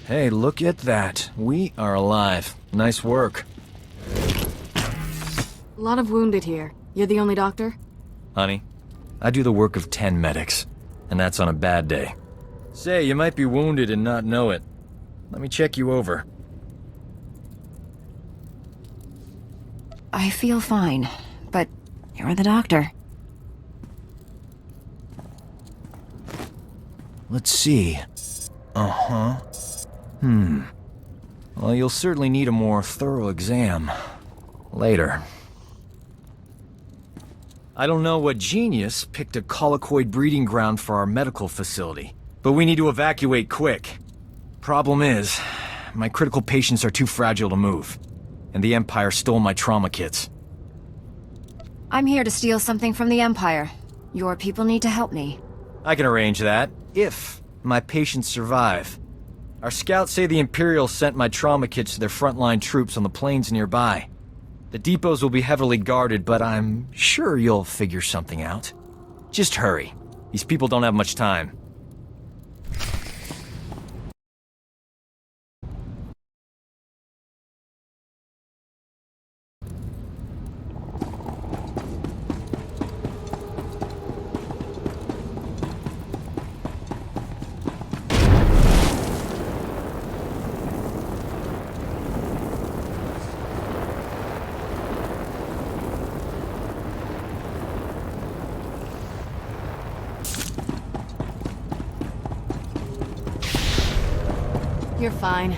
Hey, look at that. We are alive. Nice work. A lot of wounded here. You're the only doctor? Honey, I do the work of 10 medics, and that's on a bad day. Say, you might be wounded and not know it. Let me check you over. I feel fine, but you're the doctor. Let's see. Uh-huh. Well, you'll certainly need a more thorough exam. Later. I don't know what genius picked a colicoid breeding ground for our medical facility, but we need to evacuate quick. Problem is, my critical patients are too fragile to move, and the Empire stole my trauma kits. I'm here to steal something from the Empire. Your people need to help me. I can arrange that, if my patients survive. Our scouts say the Imperials sent my trauma kits to their frontline troops on the plains nearby. The depots will be heavily guarded, but I'm sure you'll figure something out. Just hurry. These people don't have much time. You're fine.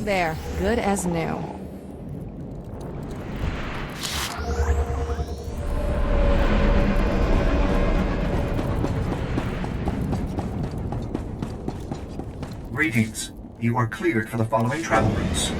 There, good as new. Greetings. You are cleared for the following travel routes.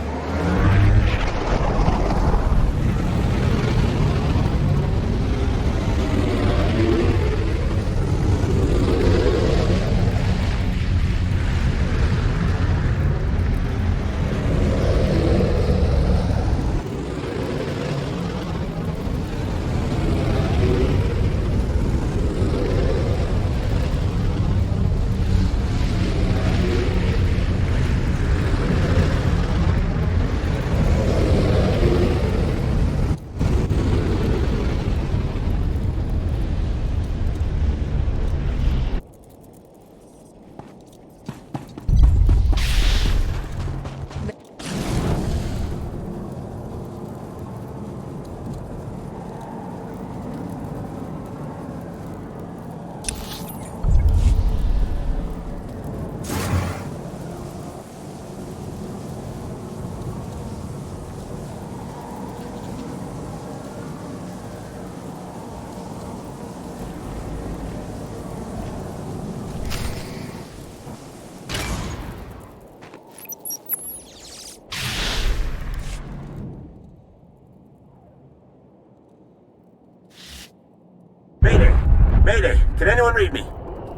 Mayday! Can anyone read me?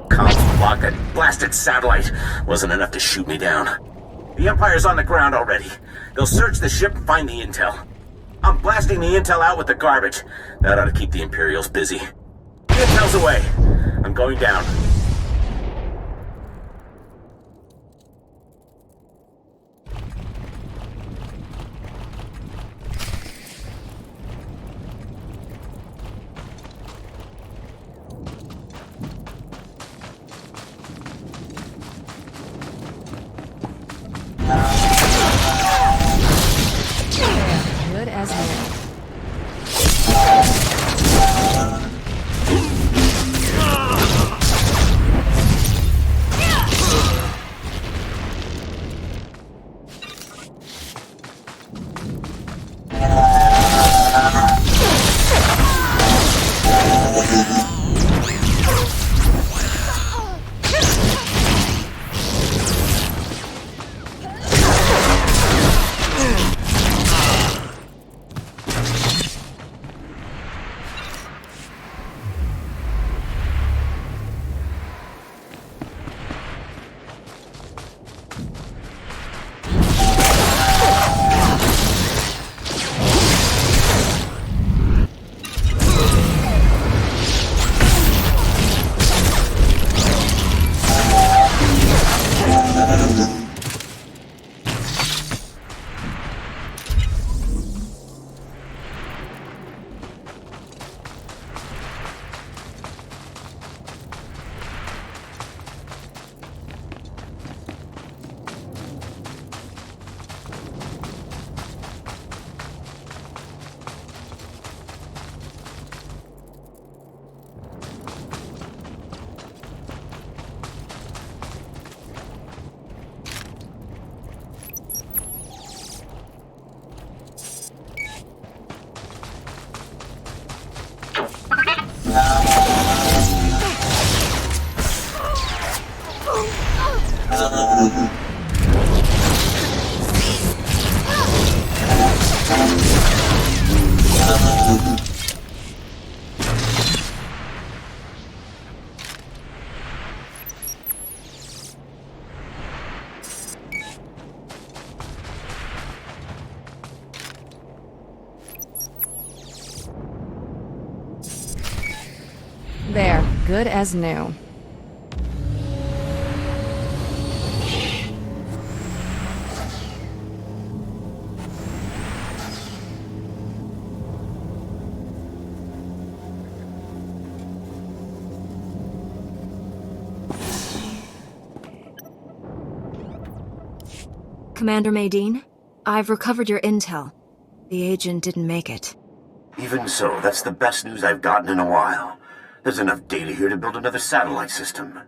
Comms blocked. That blasted satellite wasn't enough to shoot me down. The Empire's on the ground already. They'll search the ship and find the intel. I'm blasting the intel out with the garbage. That ought to keep the Imperials busy. The intel's away. I'm going down. Good as new. There, good as new. Commander Maydeen, I've recovered your intel. The agent didn't make it. Even so, that's the best news I've gotten in a while. There's enough data here to build another satellite system.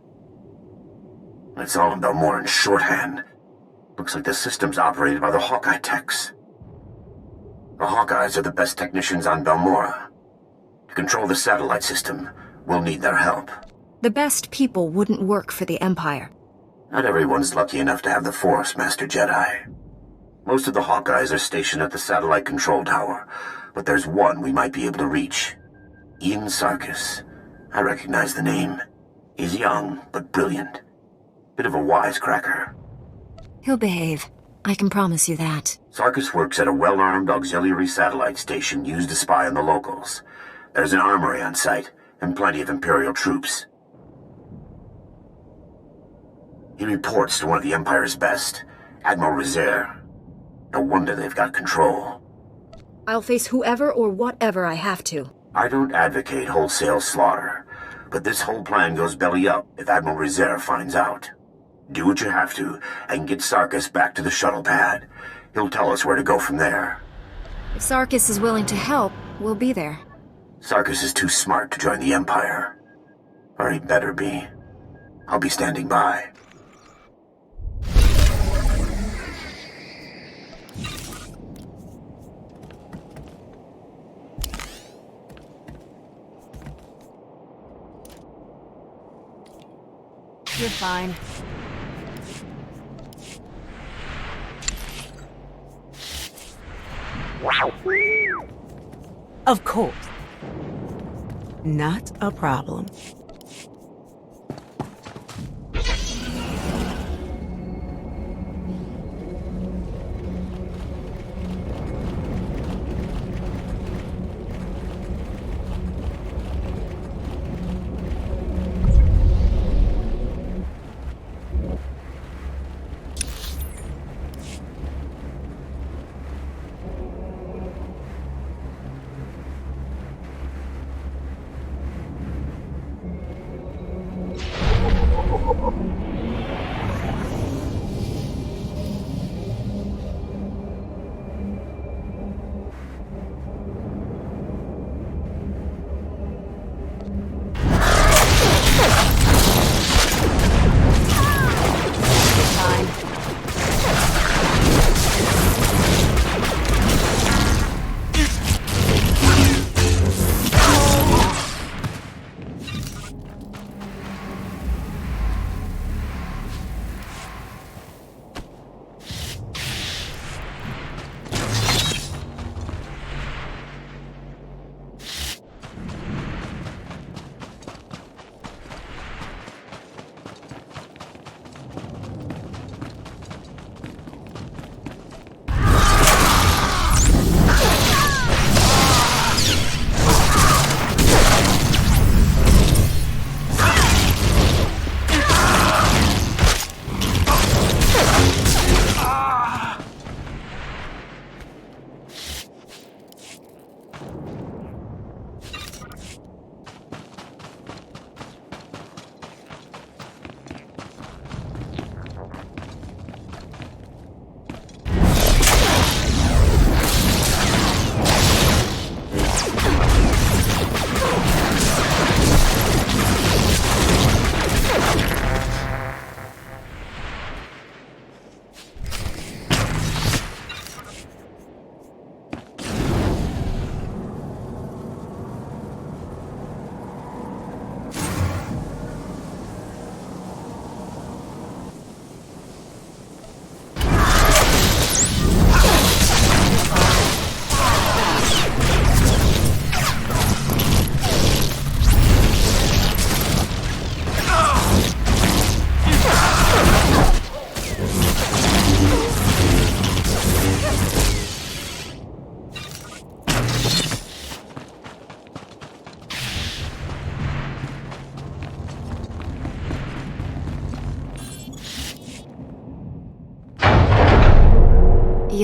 It's all in Balmoran's shorthand. Looks like the system's operated by the Hawkeye techs. The Hawkeyes are the best technicians on Balmora. To control the satellite system, we'll need their help. The best people wouldn't work for the Empire. Not everyone's lucky enough to have the Force, Master Jedi. Most of the Hawkeyes are stationed at the satellite control tower, but there's one we might be able to reach. Ian Sarkis. I recognize the name. He's young, but brilliant. Bit of a wisecracker. He'll behave. I can promise you that. Sarkis works at a well-armed auxiliary satellite station used to spy on the locals. There's an armory on site, and plenty of Imperial troops. He reports to one of the Empire's best, Admiral Rezair. No wonder they've got control. I'll face whoever or whatever I have to. I don't advocate wholesale slaughter, but this whole plan goes belly up if Admiral Rezair finds out. Do what you have to, and get Sarkis back to the shuttle pad. He'll tell us where to go from there. If Sarkis is willing to help, we'll be there. Sarkis is too smart to join the Empire. Or he better be. I'll be standing by. You're fine. Of course. Not a problem.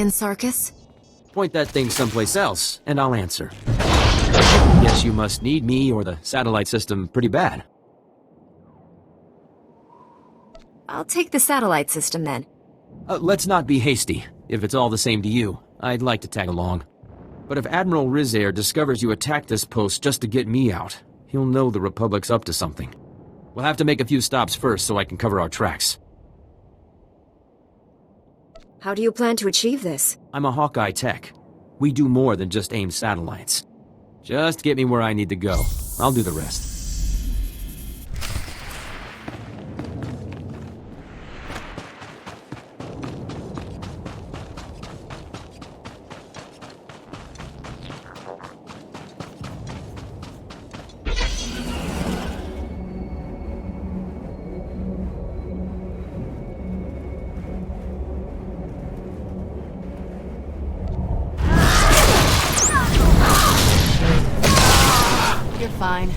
again, Sarkis? Point that thing someplace else, and I'll answer. Guess you must need me or the satellite system pretty bad. I'll take the satellite system then. Let's not be hasty. If it's all the same to you, I'd like to tag along. But if Admiral Rizair discovers you attacked this post just to get me out, he'll know the Republic's up to something. We'll have to make a few stops first so I can cover our tracks. How do you plan to achieve this? I'm a Hawkeye tech. We do more than just aim satellites. Just get me where I need to go. I'll do the rest. You're fine.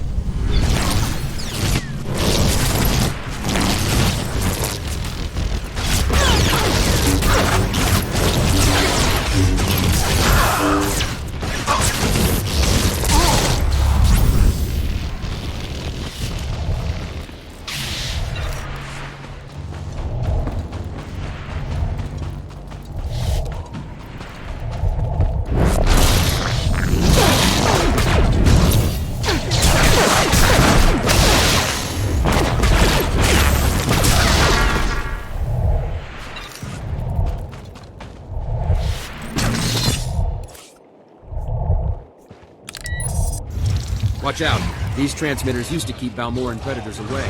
Watch out. These transmitters used to keep Balmoran predators away.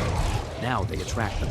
Now they attract them.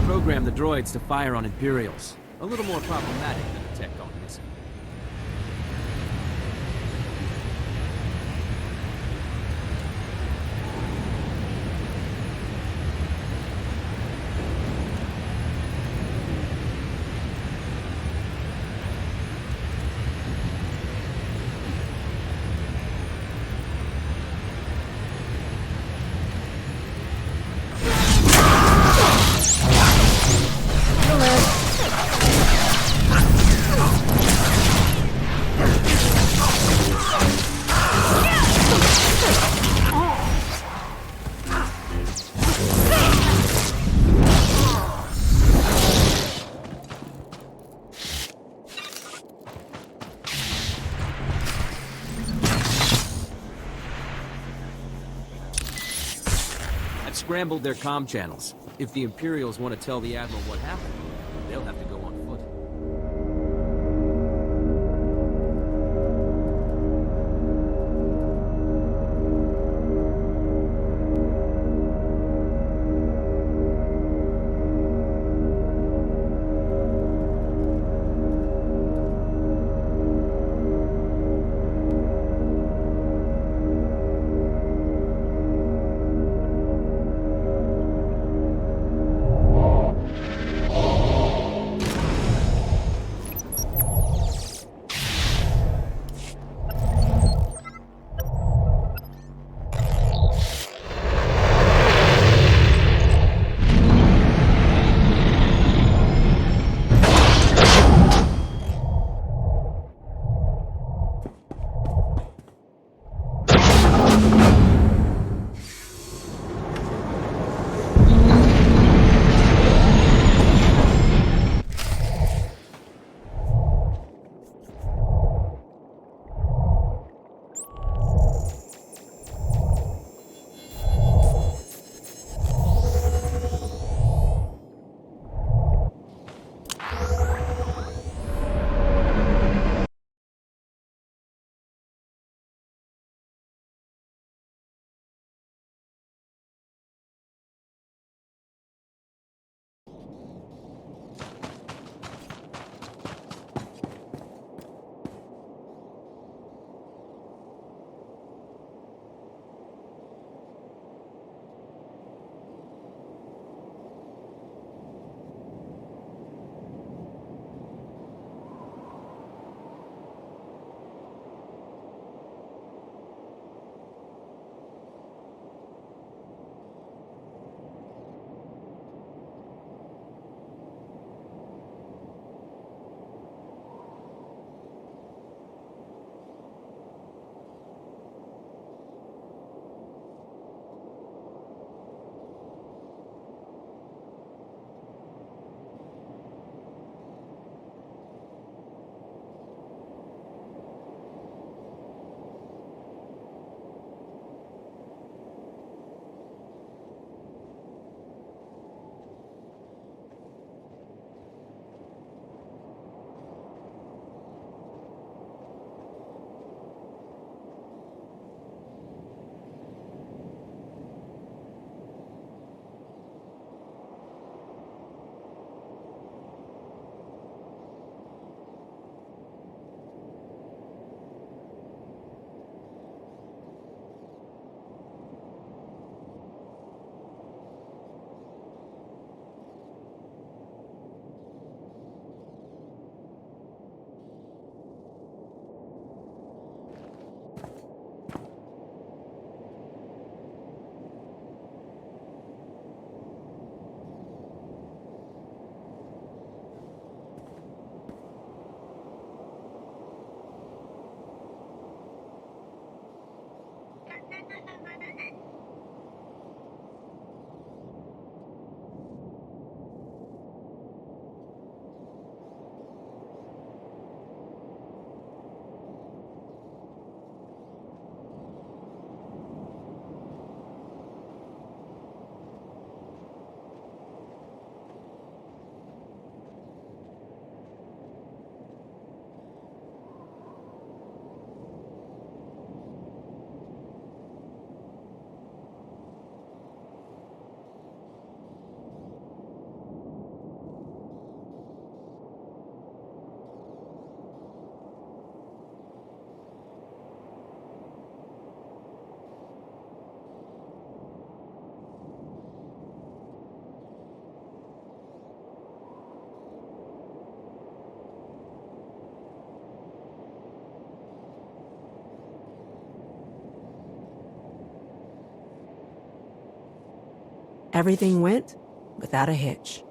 Program the droids to fire on Imperials. A little more problematic than a tech gone missing. Scrambled their comm channels. If the Imperials want to tell the Admiral what happened, they'll have to go on foot. Everything went without a hitch.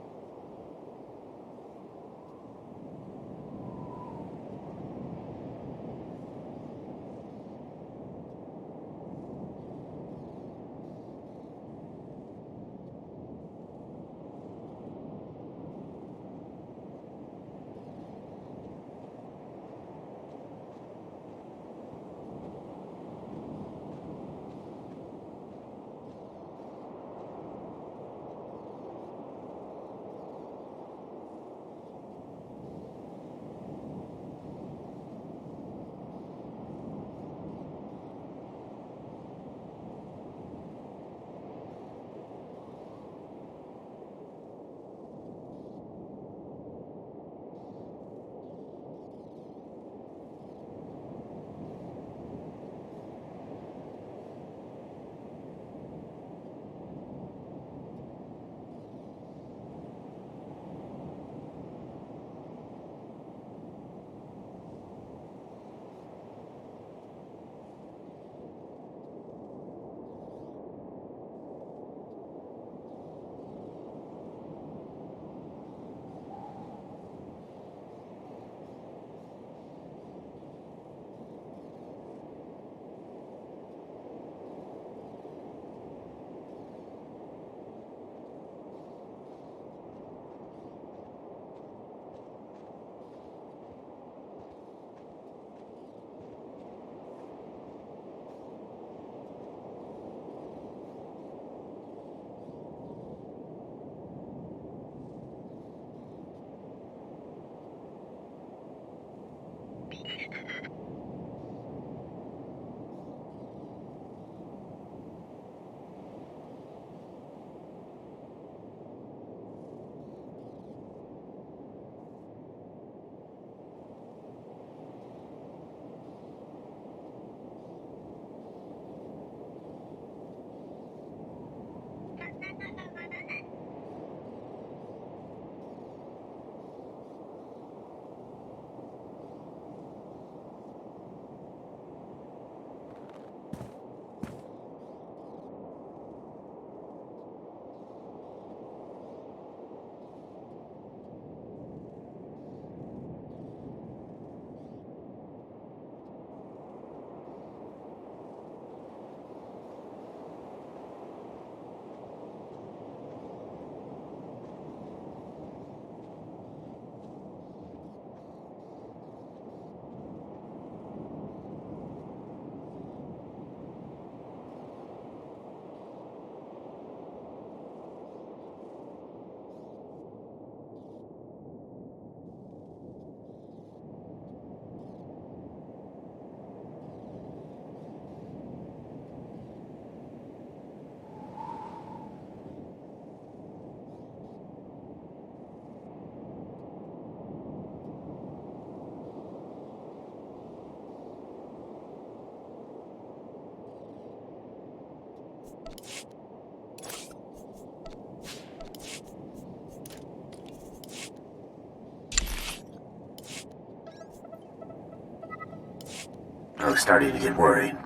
I was starting to get worried.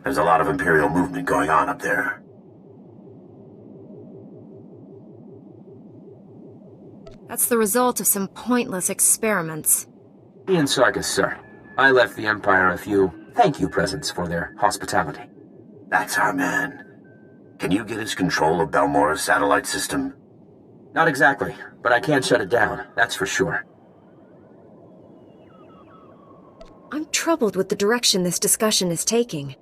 There's a lot of Imperial movement going on up there. That's the result of some pointless experiments. Ian Sarkis, sir. I left the Empire a few thank you presents for their hospitality. That's our man. Can you get us control of Balmora's satellite system? Not exactly, but I can shut it down, that's for sure. I'm troubled with the direction this discussion is taking.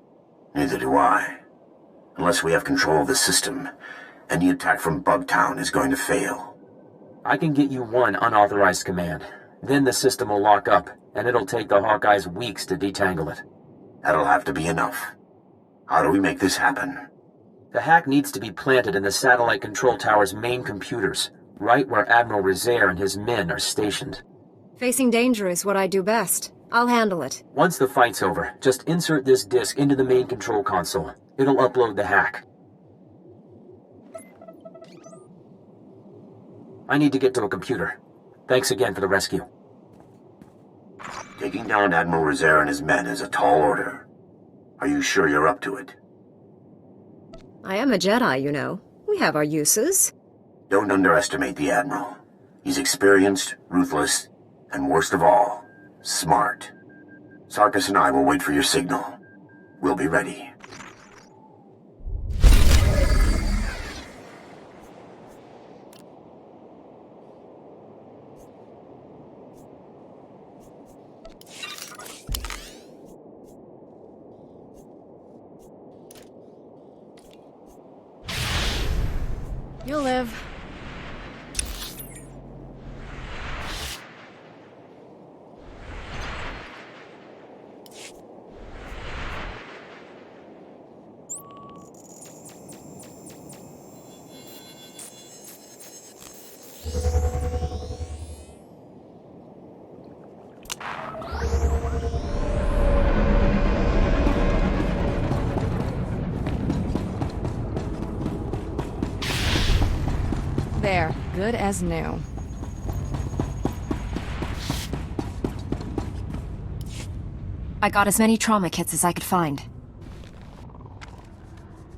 Neither do I. Unless we have control of the system, any attack from Bugtown is going to fail. I can get you one unauthorized command. Then the system will lock up, and it'll take the Hawkeyes weeks to detangle it. That'll have to be enough. How do we make this happen? The hack needs to be planted in the satellite control tower's main computers, right where Admiral Rizair and his men are stationed. Facing danger is what I do best. I'll handle it. Once the fight's over, just insert this disk into the main control console. It'll upload the hack. I need to get to a computer. Thanks again for the rescue. Taking down Admiral Rizair and his men is a tall order. Are you sure you're up to it? I am a Jedi, you know. We have our uses. Don't underestimate the Admiral. He's experienced, ruthless, and worst of all, smart. Sarkis and I will wait for your signal. We'll be ready. You'll live. There, good as new. I got as many trauma kits as I could find.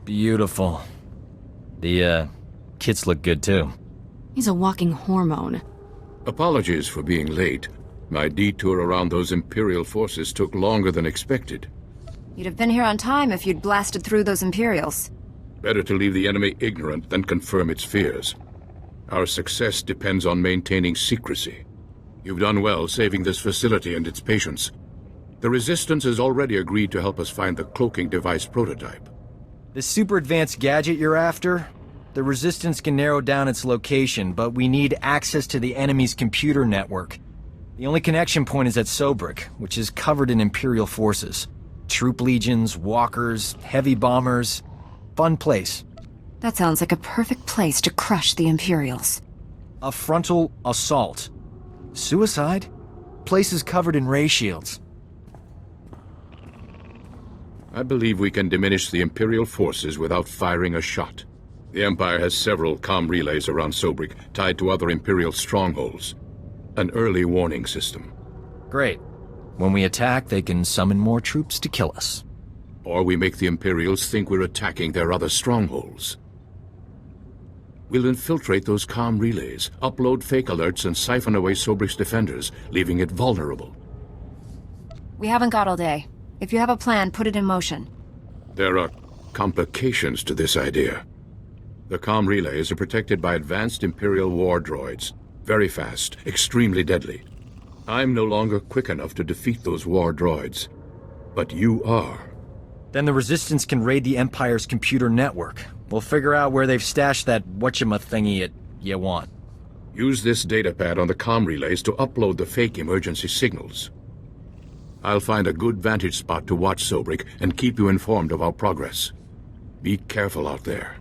Beautiful. The, kits look good too. He's a walking hormone. Apologies for being late. My detour around those Imperial forces took longer than expected. You'd have been here on time if you'd blasted through those Imperials. Better to leave the enemy ignorant than confirm its fears. Our success depends on maintaining secrecy. You've done well saving this facility and its patients. The Resistance has already agreed to help us find the cloaking device prototype. The super advanced gadget you're after? The Resistance can narrow down its location, but we need access to the enemy's computer network. The only connection point is at Sobrik, which is covered in Imperial forces. Troop legions, walkers, heavy bombers. Fun place. That sounds like a perfect place to crush the Imperials. A frontal assault. Suicide? Place is covered in ray shields. I believe we can diminish the Imperial forces without firing a shot. The Empire has several comm relays around Sobrik, tied to other Imperial strongholds. An early warning system. Great. When we attack, they can summon more troops to kill us. Or we make the Imperials think we're attacking their other strongholds. We'll infiltrate those comm relays, upload fake alerts, and siphon away Sobrik's defenders, leaving it vulnerable. We haven't got all day. If you have a plan, put it in motion. There are complications to this idea. The comm relays are protected by advanced Imperial war droids. Very fast, extremely deadly. I'm no longer quick enough to defeat those war droids. But you are. Then the Resistance can raid the Empire's computer network. We'll figure out where they've stashed that whatchama-thingy you want. Use this datapad on the comm relays to upload the fake emergency signals. I'll find a good vantage spot to watch Sobrik and keep you informed of our progress. Be careful out there.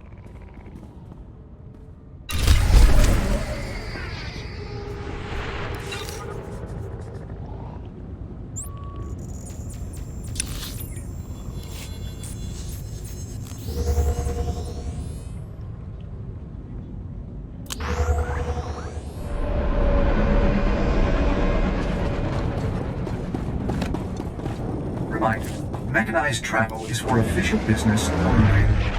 Mechanized travel is for official business only.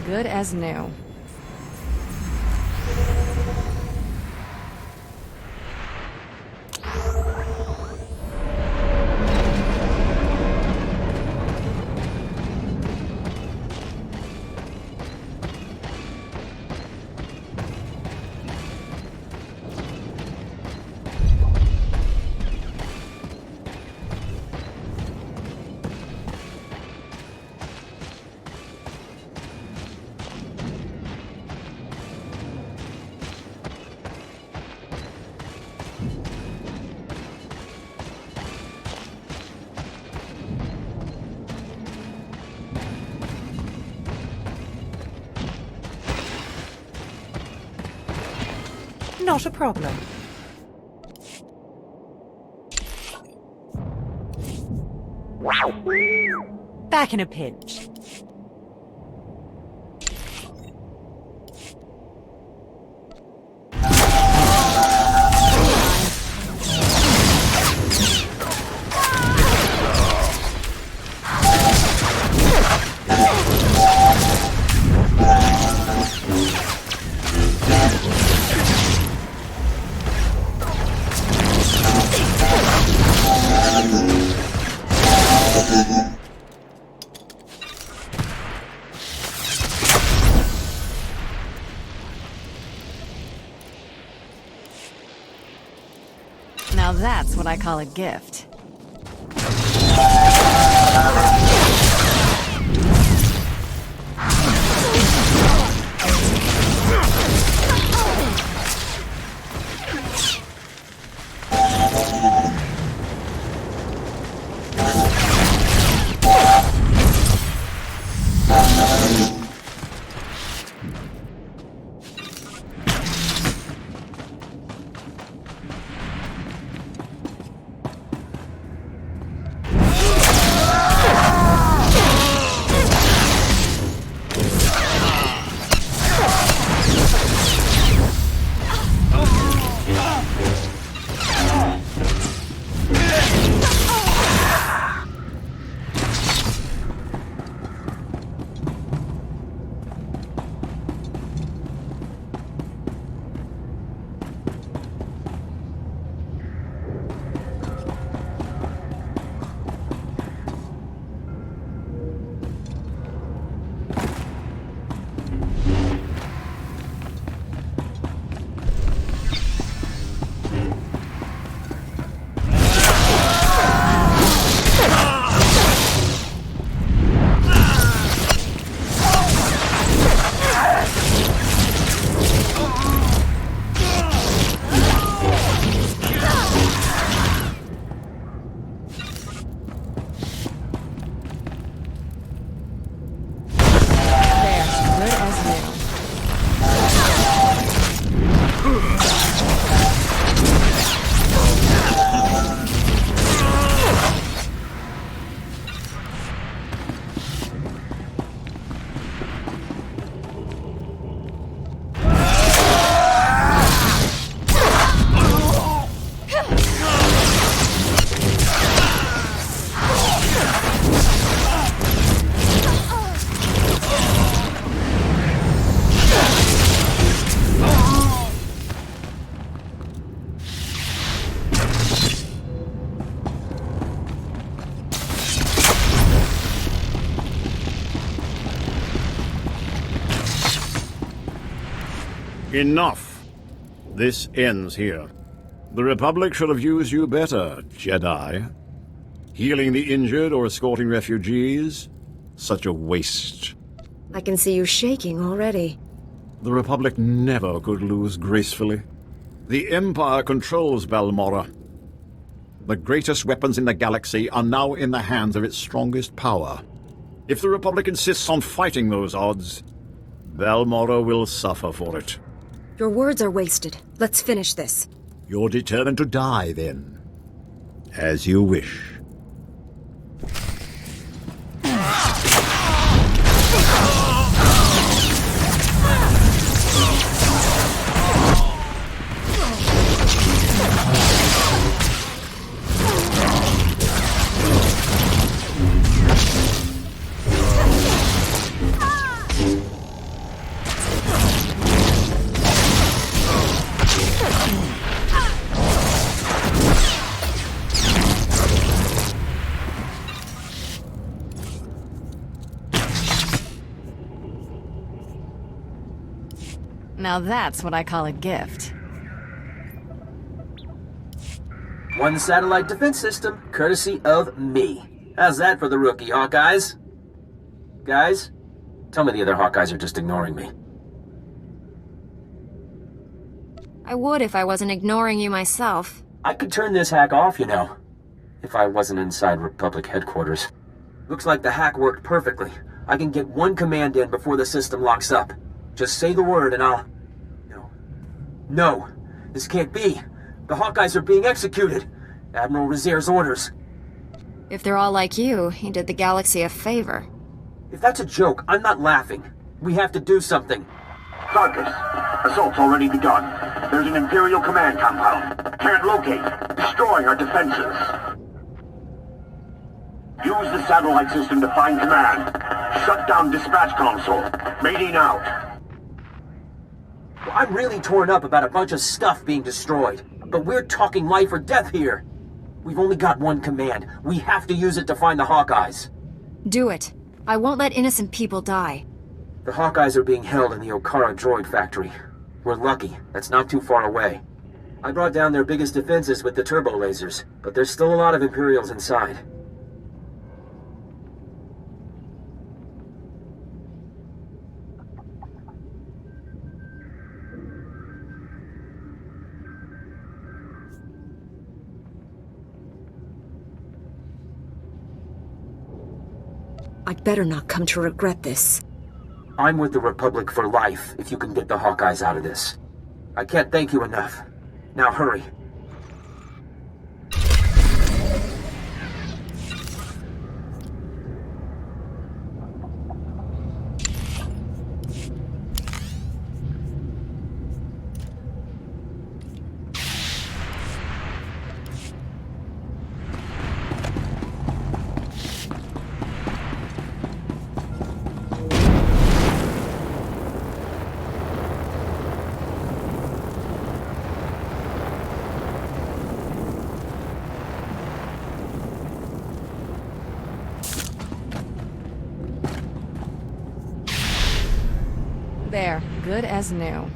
good as new. Not a problem. Back in a pinch. Now that's what I call a gift. Enough. This ends here. The Republic should have used you better, Jedi. Healing the injured or escorting refugees? Such a waste. I can see you shaking already. The Republic never could lose gracefully. The Empire controls Balmorra. The greatest weapons in the galaxy are now in the hands of its strongest power. If the Republic insists on fighting those odds, Balmorra will suffer for it. Your words are wasted. Let's finish this. You're determined to die, then. As you wish. Now that's what I call a gift. One satellite defense system, courtesy of me. How's that for the rookie, Hawkeyes? Guys, tell me the other Hawkeyes are just ignoring me. I would if I wasn't ignoring you myself. I could turn this hack off, you know, if I wasn't inside Republic headquarters. Looks like the hack worked perfectly. I can get one command in before the system locks up. Just say the word and I'll... No, this can't be. The Hawkeyes are being executed. Admiral Rezaire's orders. If they're all like you, he did the galaxy a favor. If that's a joke, I'm not laughing. We have to do something. Sarkis, assault's already begun. There's an Imperial command compound. Can't locate. Destroying our defenses. Use the satellite system to find command. Shut down dispatch console. Mating out. I'm really torn up about a bunch of stuff being destroyed. But we're talking life or death here. We've only got one command. We have to use it to find the Hawkeyes. Do it. I won't let innocent people die. The Hawkeyes are being held in the Okara droid factory. We're lucky. That's not too far away. I brought down their biggest defenses with the turbo lasers, but there's still a lot of Imperials inside. I'd better not come to regret this. I'm with the Republic for life if you can get the Hawkeyes out of this. I can't thank you enough. Now hurry. There, good as new.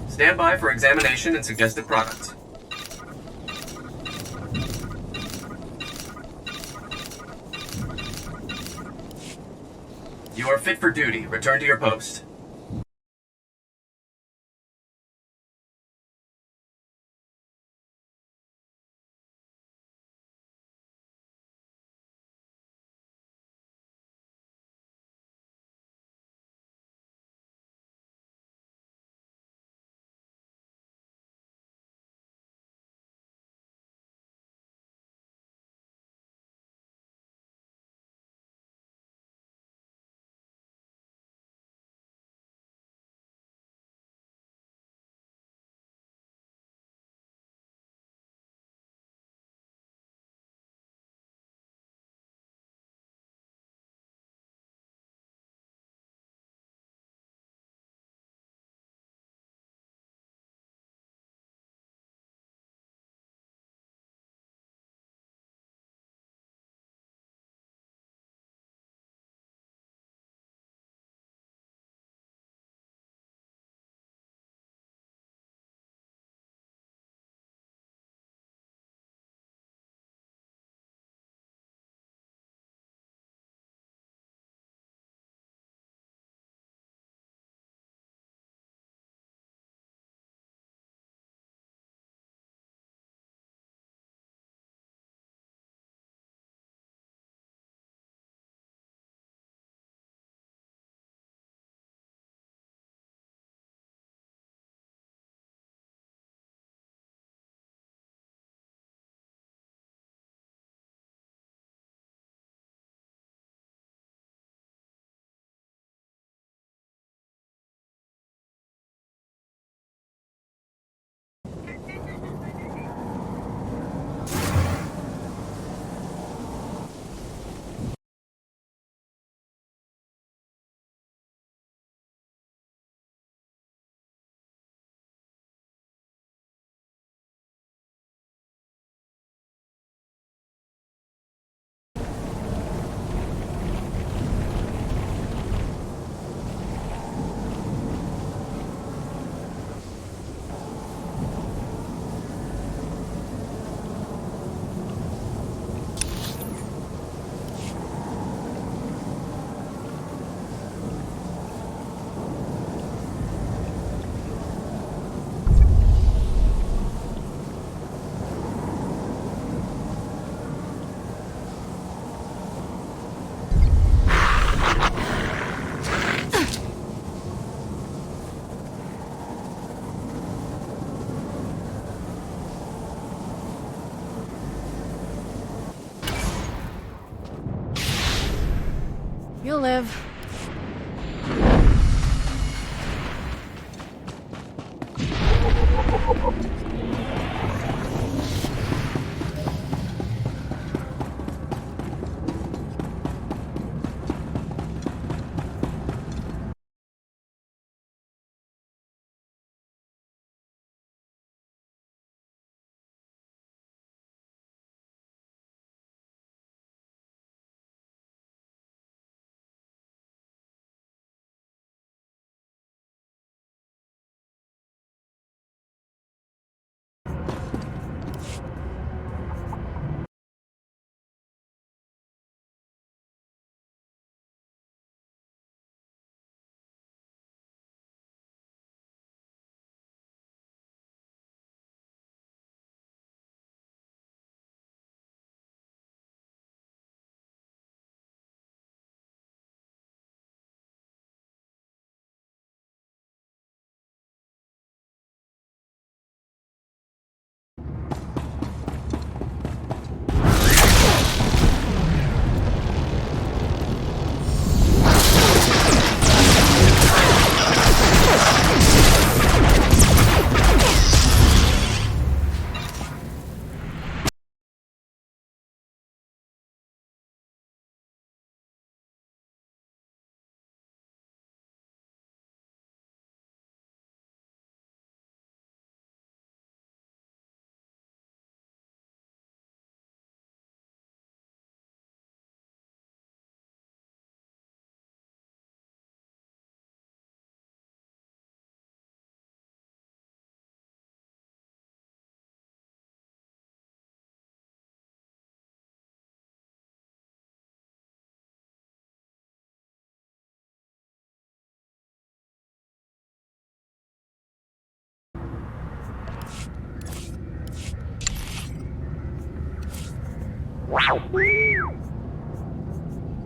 Stand by for examination and suggested products. You are fit for duty. Return to your post. live.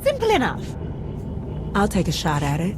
Simple enough. I'll take a shot at it.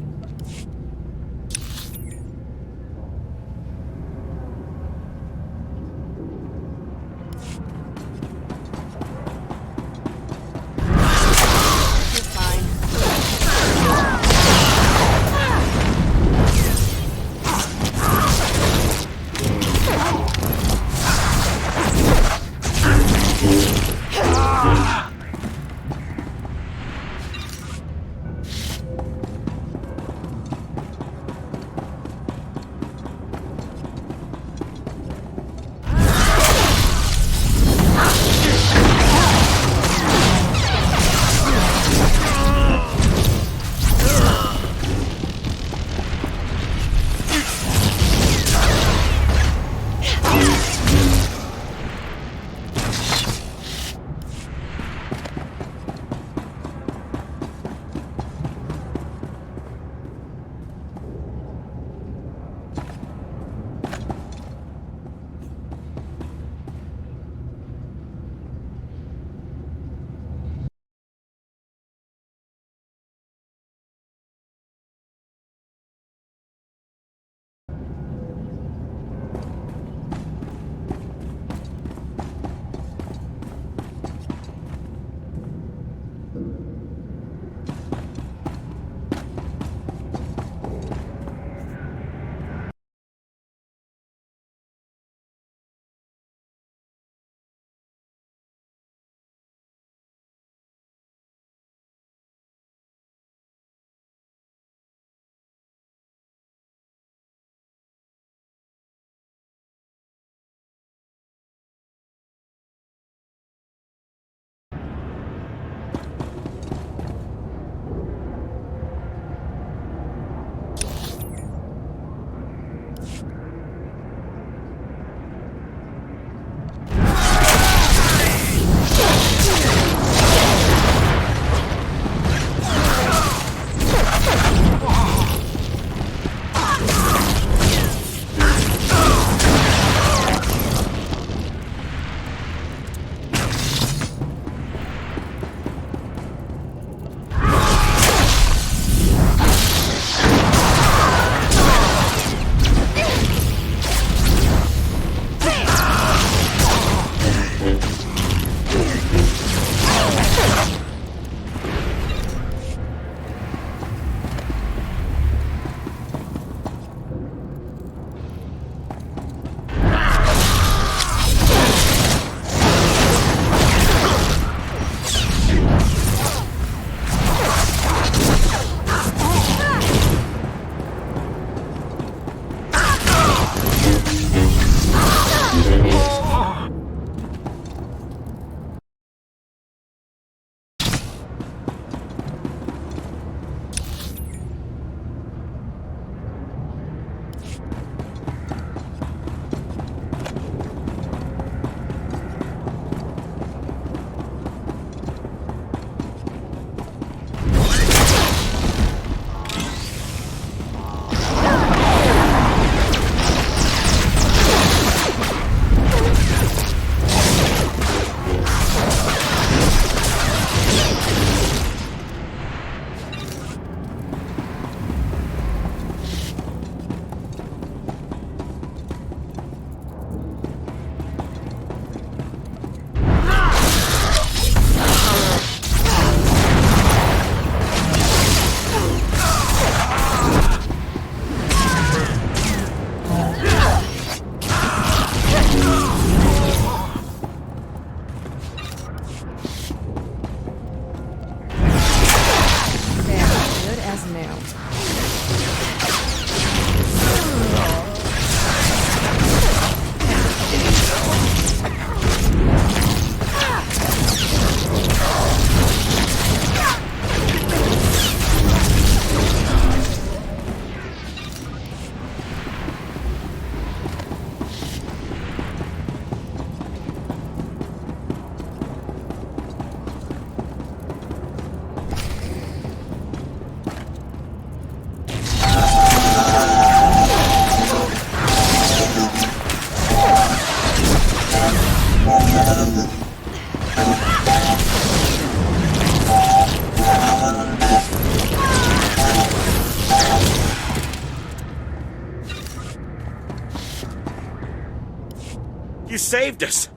You saved us!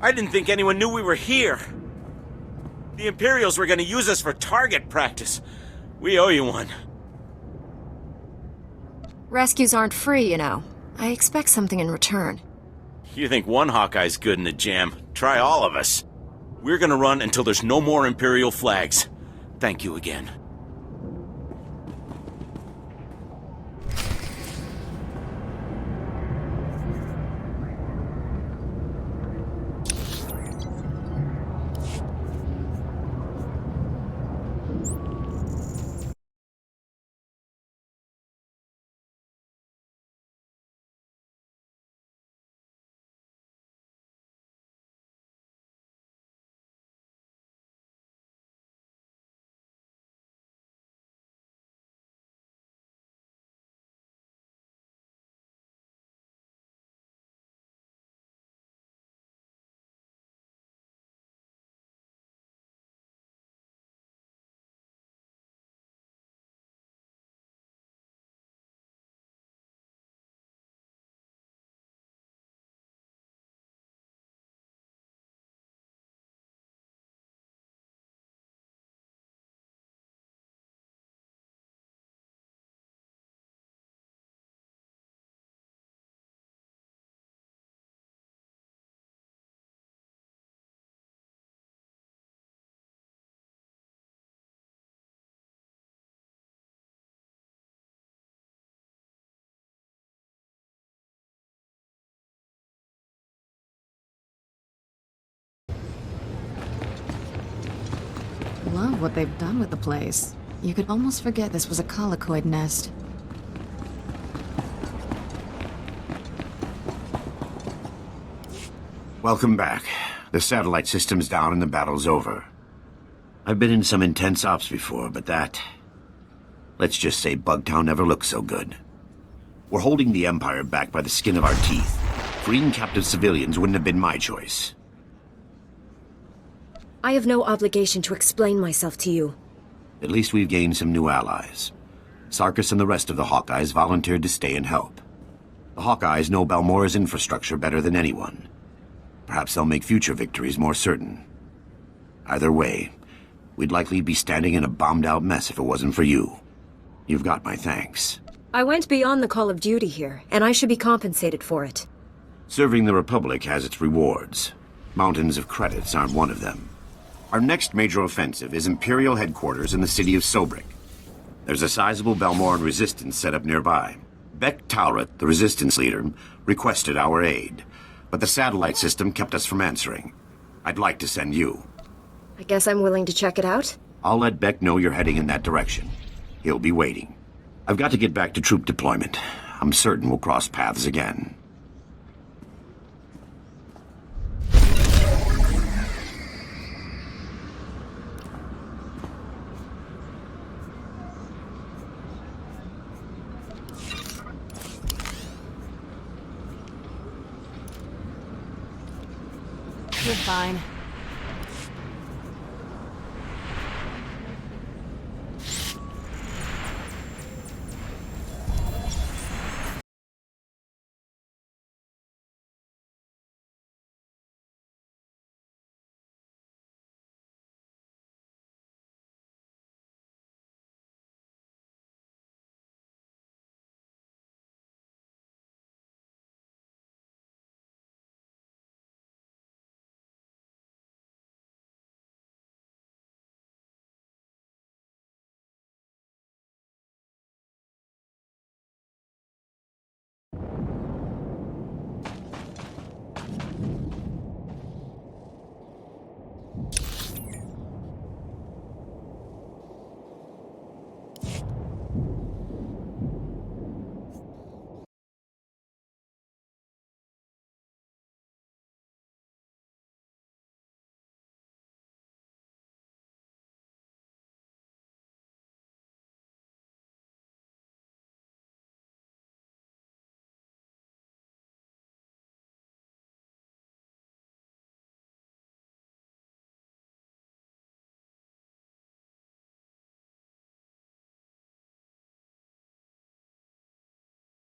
I didn't think anyone knew we were here. The Imperials were gonna use us for target practice. We owe you one. Rescues aren't free, you know. I expect something in return. You think one Hawkeye's good in a jam? Try all of us. We're gonna run until there's no more Imperial flags. Thank you again. Love what they've done with the place. You could almost forget this was a colicoid nest. Welcome back. The satellite system's down and the battle's over. I've been in some intense ops before, but that... let's just say Bugtown never looked so good. We're holding the Empire back by the skin of our teeth. Freeing captive civilians wouldn't have been my choice. I have no obligation to explain myself to you. At least we've gained some new allies. Sarkis and the rest of the Hawkeyes volunteered to stay and help. The Hawkeyes know Balmora's infrastructure better than anyone. Perhaps they'll make future victories more certain. Either way, we'd likely be standing in a bombed-out mess if it wasn't for you. You've got my thanks. I went beyond the call of duty here, and I should be compensated for it. Serving the Republic has its rewards. Mountains of credits aren't one of them. Our next major offensive is Imperial headquarters in the city of Sobrik. There's a sizable Balmoran resistance set up nearby. Beck Tauret, the resistance leader, requested our aid, but the satellite system kept us from answering. I'd like to send you. I guess I'm willing to check it out. I'll let Beck know you're heading in that direction. He'll be waiting. I've got to get back to troop deployment. I'm certain we'll cross paths again. You're fine.